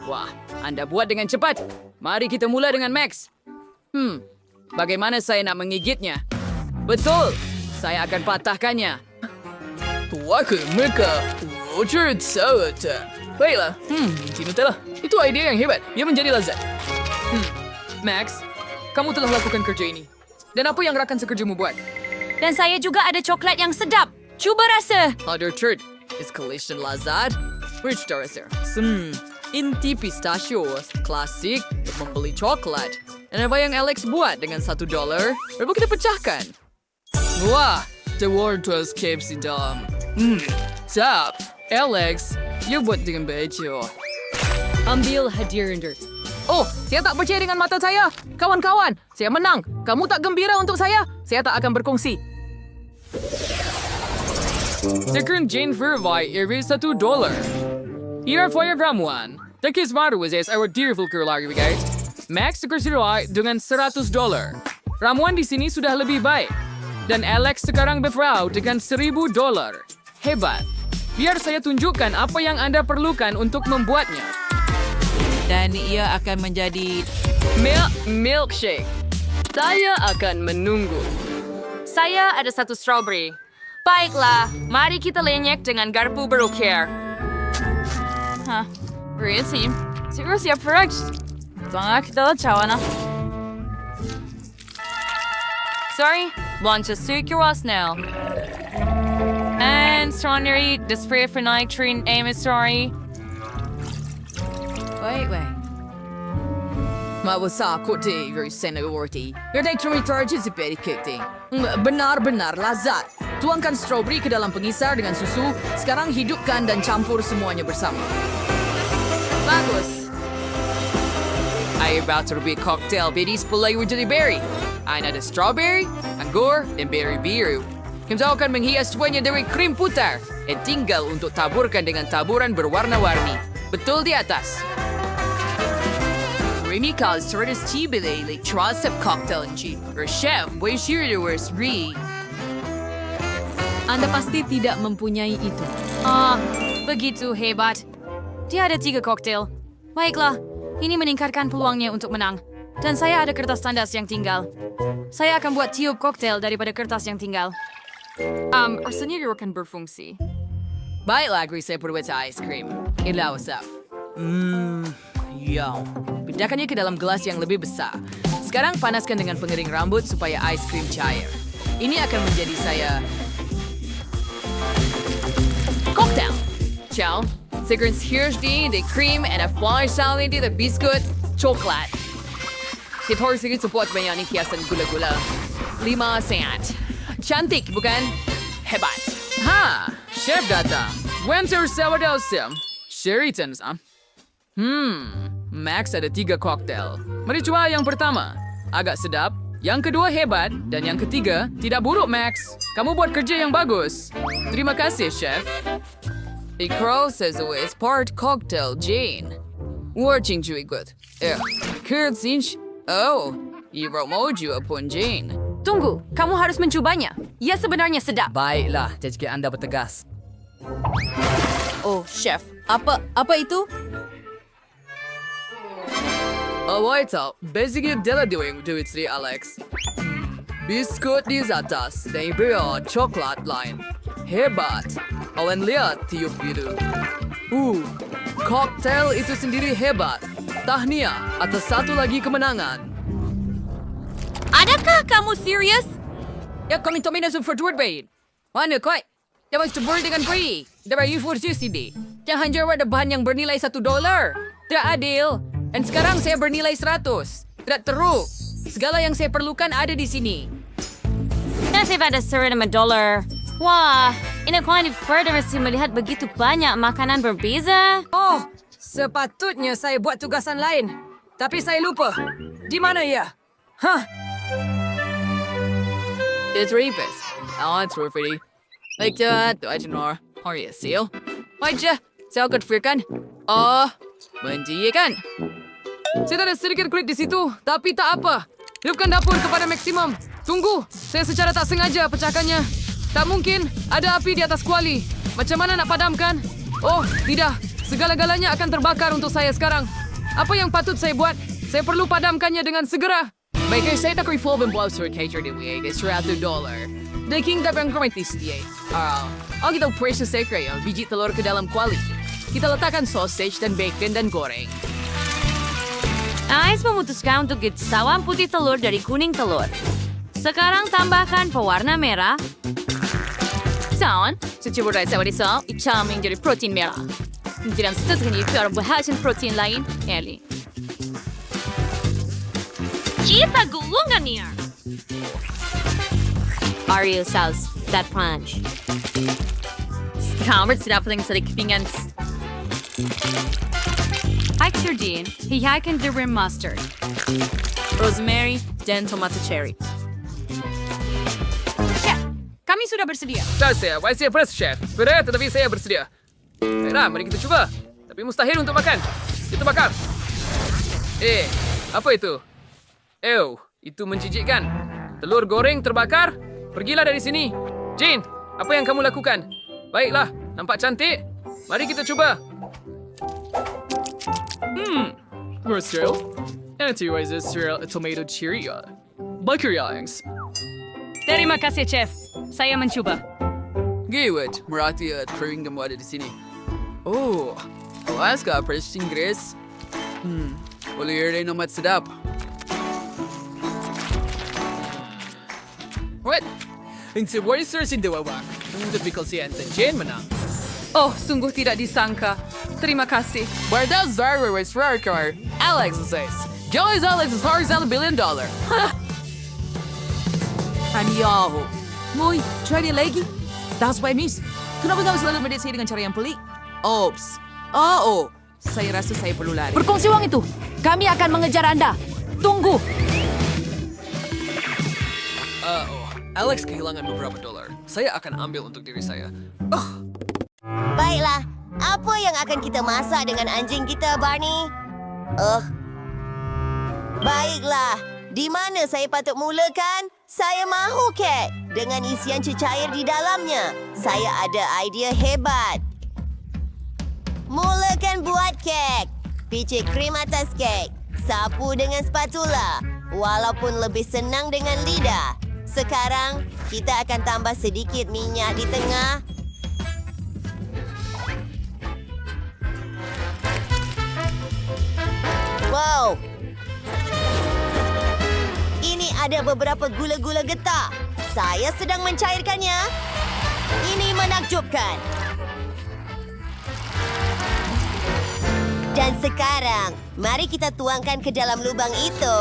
Wah, Anda buat dengan cepat. Mari kita mulai dengan Max. Bagaimana saya nak menggigitnya? Betul. Saya akan patahkannya. Tuaku mereka. Baiklah. Tinutlah. Itu ide yang hebat. Ia menjadi lezat. Max, kamu telah lakukan kerja ini. Dan apa yang rakan sekerjamu buat? Dan saya juga ada coklat yang sedap. Cuba rasa. Ada turd. Escalation lazat. Rich rasa. Inti pistachio. Klasik. Membeli coklat. Dan apa yang Alex buat dengan $1? Lalu kita pecahkan. Wah, the world was escapes di dalam. Sap. Alex, you buat dengan baju. Ambil hadiah Ender. Oh, saya tak percaya dengan mata saya. Kawan-kawan, saya menang. Kamu tak gembira untuk saya? Saya tak akan berkongsi. Sekarang Jane Vervai iri $1. Ira foya ramuan. Takis baru is our dearful lagi guys. Max sekarang dengan $100. Ramuan di sini sudah lebih baik. Dan Alex sekarang befrau dengan $1,000. Hebat. Biar saya tunjukkan apa yang Anda perlukan untuk membuatnya. Dan ia akan menjadi Milkshake. Saya akan menunggu. Saya ada 1 strawberry. Baiklah, mari kita lenyek dengan garpu berukir. Berisi. Siguro siap Rex. Tanga kita cawa na. Sorry, Blanche Sukiras now. And strawberry, display for nitrine, aim sorry. Wait. Mawasa kote very seniority. Your day to recharge is very kicking. Benar-benar lazat. Tuangkan strawberry ke dalam pengisar dengan susu. Sekarang hidupkan dan campur semuanya bersama. Bagus. I about to be cocktail bidis pulai wujud berry. Aina ada strawberry, anggur, dan berry biru. Kita akan menghias semuanya dari krim putar. Dan tinggal untuk taburkan dengan taburan berwarna-warni. Betul di atas. Ini kau serta cibile like tricep cocktail G. Chef, why sure there was re. Anda pasti tidak mempunyai itu. Begitu hebat. Dia ada 3 koktail. Baiklah, ini meningkatkan peluangnya untuk menang. Dan saya ada kertas tandas yang tinggal. Saya akan buat tiup koktail daripada kertas yang tinggal. Rasanya dia akan berfungsi. Baiklah, saya perbuat ice cream. Inilah wasaf. Pindahkannya ke dalam gelas yang lebih besar. Sekarang panaskan dengan pengering rambut supaya ice cream cair. Ini akan menjadi saya cocktail. Ciao. Sekarang here's the cream and a fly salad the biscuit coklat. Kita harus support banyak ni hiasan gula-gula. 5 cent. Cantik, bukan? Hebat. Chef datang. Winter sourdough sim. Sheraton, Max ada 3 koktail. Mari coba yang pertama. Agak sedap. Yang kedua hebat. Dan yang ketiga, tidak buruk, Max. Kamu buat kerja yang bagus. Terima kasih, Chef. The crow says always part cocktail, Jane. Watching you good. Kurt Sinch. Oh, you mojo upon Jane. Tunggu, kamu harus mencobanya. Ia sebenarnya sedap. Baiklah, jika Anda bertegas. Oh, Chef. Apa itu? Alright, basically dia doing do it sendiri, Alex. Biskut di atas, dan beri coklat lain. Hebat. Awan lihat tiup biru. Cocktail itu sendiri hebat. Tahniah atas 1 lagi kemenangan. Adakah kamu serius? Jag kommer inte minnas för Dwirdbane. Ano, koy? Det var stubur dengan free. Det var U4 CD. Jangan jawab ada bahan yang bernilai $1. Tidak adil. Dan sekarang saya bernilai 100. Tidak teruk. Segala yang saya perlukan ada di sini. Nasi pada $1. Wah, ini akan further melihat begitu banyak makanan berbeza. Oh, sepatutnya saya buat tugasan lain. Tapi saya lupa. Di mana ia? Hah? It's Reapers. Oh, it's pretty. Like that, I don't know. Are you seal? Wajah, saya confirmkan. Oh, menjijikan. Saya ada sedikit klik di situ, tapi tak apa. Hidupkan dapur kepada maksimum. Tunggu, saya secara tak sengaja pecahkannya. Tak mungkin, ada api di atas kuali. Macam mana nak padamkan? Oh, tidak. Segala-galanya akan terbakar untuk saya sekarang. Apa yang patut saya buat? Saya perlu padamkannya dengan segera. Baiklah, saya tak revolve and blow sur cater di wig. It's $100. The king dapat kromatis dia. Kita precious secret ya, biji telur ke dalam kuali. Kita letakkan sausage dan bacon dan goreng. Ais memutuskan untuk sawan putih telur dari kuning telur. Sekarang tambahkan pewarna merah. Sawan, secoba saya berisau, icam yang jadi protein merah. Tidak seterusnya itu bahasan protein lain, Ellie. Kita gulungannya. Ariel sauce, that punch. Kamu tidak paling sedikit pinggan. Hydrogen, hihakan durian mustard. Rosemary dan tomato cherry. Chef, kami sudah bersedia. Saya chef. Berat, tetapi saya bersedia. Baiklah, mari kita cuba. Tapi mustahil untuk makan. Kita bakar. Apa itu? Itu menjijikkan. Telur goreng terbakar. Pergilah dari sini. Jane, apa yang kamu lakukan? Baiklah, nampak cantik. Mari kita cuba. Cereal. And it is a cereal, a tomato cherry. Bakeryangs. Terima kasih, Chef. Saya mencoba. Gawat, merati at kering kamu ada di sini. Oh, awas ka, fresh Inggris. Boleh rin amat sedap. What? Ang sebuah si Dewawak. Untuk bikal si Anton Jane menang. Oh, sungguh tidak disangka. Terima kasih. Bardal Zarwer was rare car. Alex says. Joey's Alex is $100 billion. Anyaho. Moy, try dia lagi. Das by miss. Kenapa kamu selalu mendesak dengan cara yang pelik? Oops. Oh. Saya rasa saya perlu lari. Berkongsi uang itu. Kami akan mengejar Anda. Tunggu. Alex kehilangan beberapa dolar. Saya akan ambil untuk diri saya. Baiklah, apa yang akan kita masak dengan anjing kita, Barney? Baiklah, di mana saya patut mulakan? Saya mahu kek dengan isian cecair di dalamnya. Saya ada idea hebat. Mulakan buat kek. Picit krim atas kek. Sapu dengan spatula. Walaupun lebih senang dengan lidah. Sekarang, kita akan tambah sedikit minyak di tengah. Wow! Ini ada beberapa gula-gula getah. Saya sedang mencairkannya. Ini menakjubkan. Dan sekarang, mari kita tuangkan ke dalam lubang itu.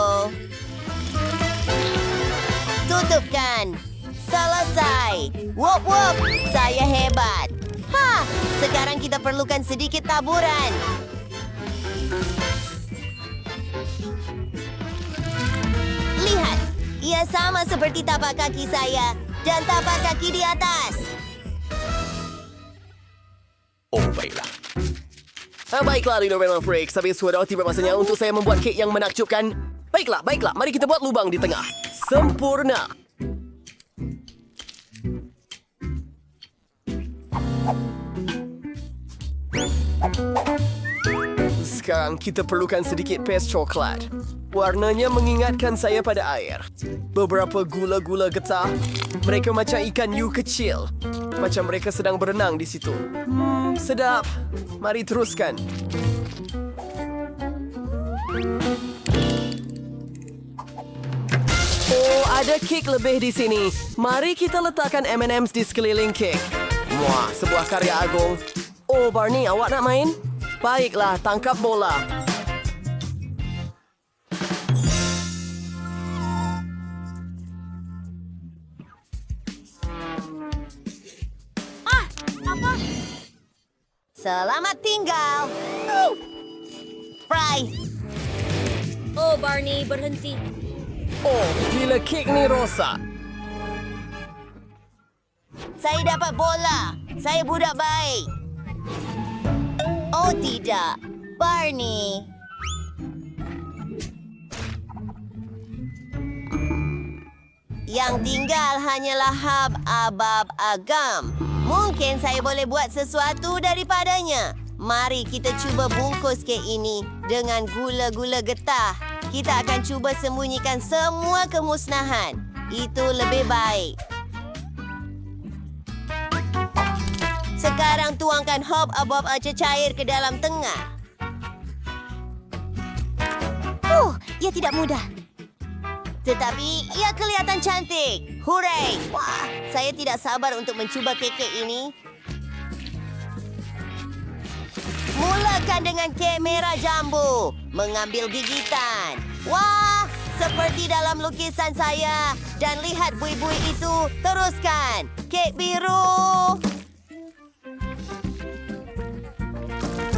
Tutupkan. Selesai. Wop wop. Saya hebat. Sekarang kita perlukan sedikit taburan. Lihat. Ia sama seperti tapak kaki saya dan tapak kaki di atas. Oh, baiklah. Baiklah, Rino Renan Freaks. Tapi sudah tiba masanya untuk saya membuat kek yang menakjubkan. Baiklah. Mari kita buat lubang di tengah. Sempurna. Sekarang kita perlukan sedikit paste coklat. Warnanya mengingatkan saya pada air. Beberapa gula-gula getah. Mereka macam ikan hiu kecil. Macam mereka sedang berenang di situ. Sedap. Mari teruskan. Oh, Ada kek lebih di sini. Mari kita letakkan M&M's di sekeliling kek. Wah, sebuah karya agung. Oh, Barney, awak nak main? Baiklah, tangkap bola. Selamat tinggal. Fry. Oh, Barney, berhenti. Oh, gila kek ni rosak. Saya dapat bola. Saya budak baik. Oh tidak, Barney. Yang tinggal hanyalah hab abab agam. Mungkin saya boleh buat sesuatu daripadanya. Mari kita cuba bungkus kek ini dengan gula-gula getah. Kita akan cuba sembunyikan semua kemusnahan. Itu lebih baik. Sekarang tuangkan hab abab cecair ke dalam tengah. Ia tidak mudah. Tetapi ia kelihatan cantik. Hooray! Wah, saya tidak sabar untuk mencuba kek ini. Mulakan dengan kek merah jambu. Mengambil gigitan. Wah, seperti dalam lukisan saya. Dan lihat bui-bui itu. Teruskan. Kek biru.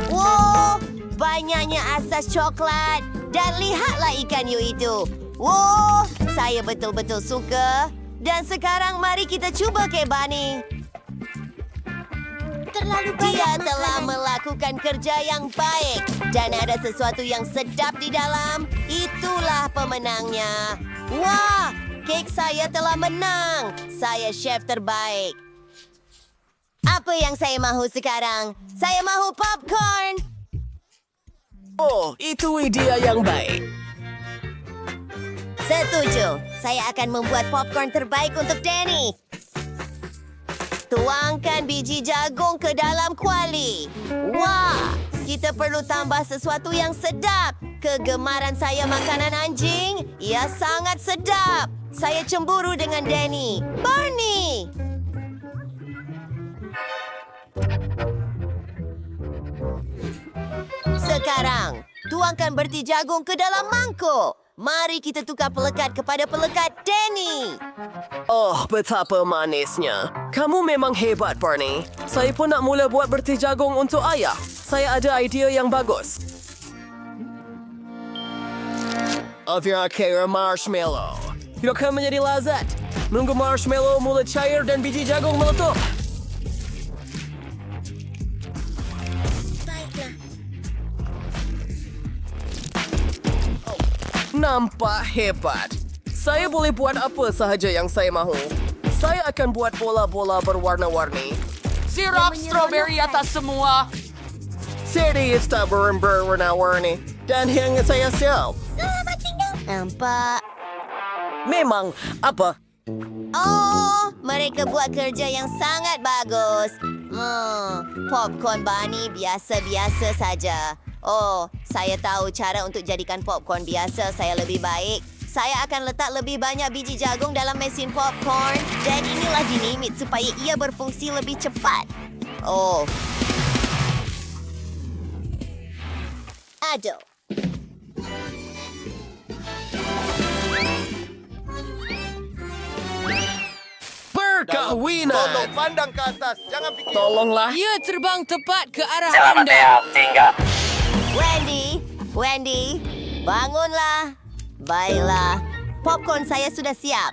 Wow, banyaknya asas coklat. Dan lihatlah ikan hiu itu. Wow, saya betul-betul suka. Dan sekarang mari kita cuba kek Bunny. Dia telah melakukan kerja yang baik. Dan ada sesuatu yang sedap di dalam. Itulah pemenangnya. Wah, kek saya telah menang. Saya chef terbaik. Apa yang saya mahu sekarang? Saya mahu popcorn. Oh, itu idea yang baik. Setuju. Saya akan membuat popcorn terbaik untuk Danny. Tuangkan biji jagung ke dalam kuali. Wah, kita perlu tambah sesuatu yang sedap. Kegemaran saya makanan anjing. Ia sangat sedap. Saya cemburu dengan Danny. Barney! Sekarang, tuangkan berti jagung ke dalam mangkuk. Mari kita tukar pelekat kepada pelekat Danny. Oh, betapa manisnya. Kamu memang hebat, Barney. Saya pun nak mula buat berti jagung untuk ayah. Saya ada idea yang bagus. Avia kera marshmallow. Itu akan menjadi lazat. Menunggu marshmallow mula cair dan biji jagung meletup. Nampak hebat. Saya boleh buat apa sahaja yang saya mahu. Saya akan buat bola-bola berwarna-warni. Sirap strawberry atas semua. Serius tak berwarna-warni. Dan yang saya siap. Selamat tinggal. Nampak. Memang apa? Oh, mereka buat kerja yang sangat bagus. Popcorn Bunny biasa-biasa saja. Oh, saya tahu cara untuk jadikan popcorn biasa saya lebih baik. Saya akan letak lebih banyak biji jagung dalam mesin popcorn. Dan inilah dinamit supaya ia berfungsi lebih cepat. Oh. Aduh. Perkahwinan. Tolong pandang ke atas. Jangan fikir. Tolonglah. Ia terbang tepat ke arah Selamat anda. tinggal, tinggal. Wendy, bangunlah. Baiklah, popcorn saya sudah siap.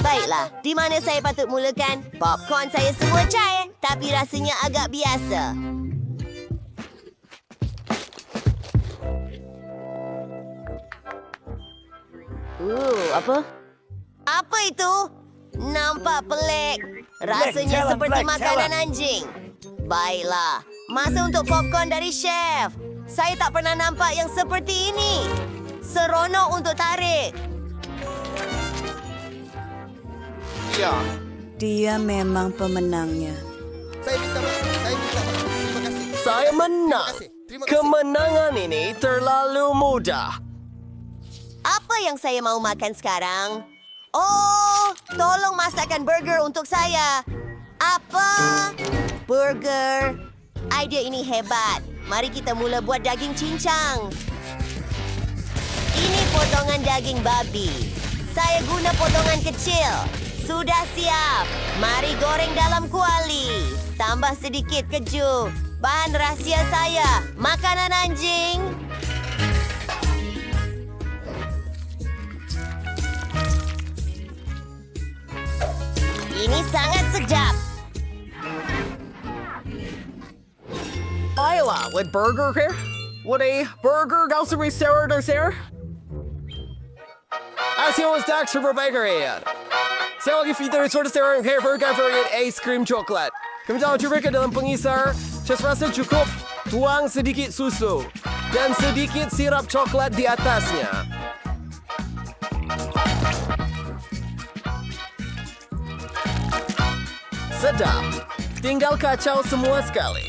Baiklah, di mana saya patut mulakan? Popcorn saya semua cair, tapi rasanya agak biasa. Apa? Apa itu? Nampak pelik. Rasanya seperti makanan anjing. Baiklah, masa untuk popcorn dari chef. Saya tak pernah nampak yang seperti ini. Seronok untuk tarik. Ya, Dia memang pemenangnya. saya minta maaf. Terima kasih. Saya menang. Kemenangan ini terlalu mudah. Apa yang saya mau makan sekarang? Oh, tolong masakkan burger untuk saya. Apa? Burger. Idea ini hebat. Mari kita mula buat daging cincang. Ini potongan daging babi. Saya guna potongan kecil. Sudah siap. Mari goreng dalam kuali. Tambah sedikit keju. Bahan rahsia saya. Makanan anjing. Ini sangat sedap. Ayla, with burger here? What a burger grocery store there? Así was Dax for bakery. Saya lagi feeder sort of staring hair burger for ice cream chocolate. Kami tahu curiga dalam pengisar. Just rasa cukup. Tuang sedikit susu dan sedikit sirap coklat di atasnya. Sedap. Tinggal kacau semua sekali.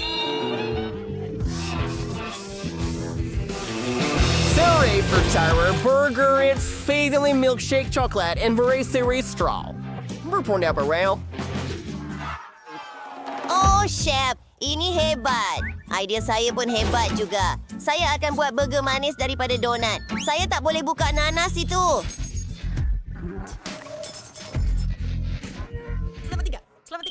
Sorry for Tyler Burger, it's fatally milkshake chocolate and very serious straw. Berpon apa rail? Oh, chef. Ini hebat. Idea saya pun hebat juga. Saya akan buat burger manis daripada donat. Saya tak boleh buka nanas itu.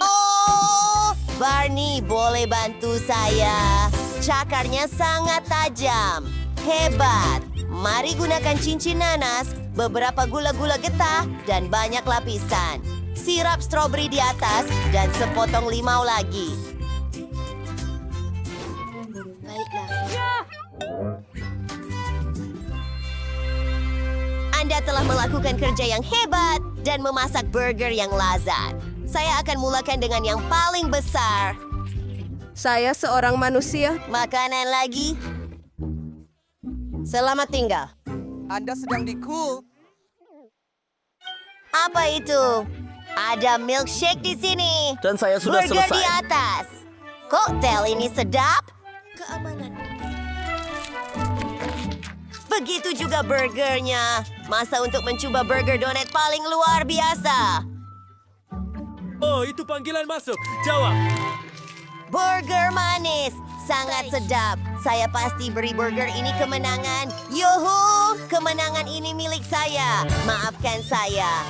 Oh, Barney boleh bantu saya. Cakarnya sangat tajam. Hebat. Mari gunakan cincin nanas, beberapa gula-gula getah, dan banyak lapisan. Sirap stroberi di atas, dan sepotong limau lagi. Anda telah melakukan kerja yang hebat dan memasak burger yang lazat. Saya akan mulakan dengan yang paling besar. Saya seorang manusia. Makanan lagi. Selamat tinggal. Anda sedang di-cool. Apa itu? Ada milkshake di sini. Dan saya sudah Burger selesai. di atas. Koktail ini sedap. Keamanan. Begitu juga burgernya. Masa untuk mencoba burger donat paling luar biasa. Oh, itu panggilan masuk. Jawab. Burger manis. Sangat sedap. Saya pasti beri burger ini kemenangan. Yuhu! Kemenangan ini milik saya. Maafkan saya.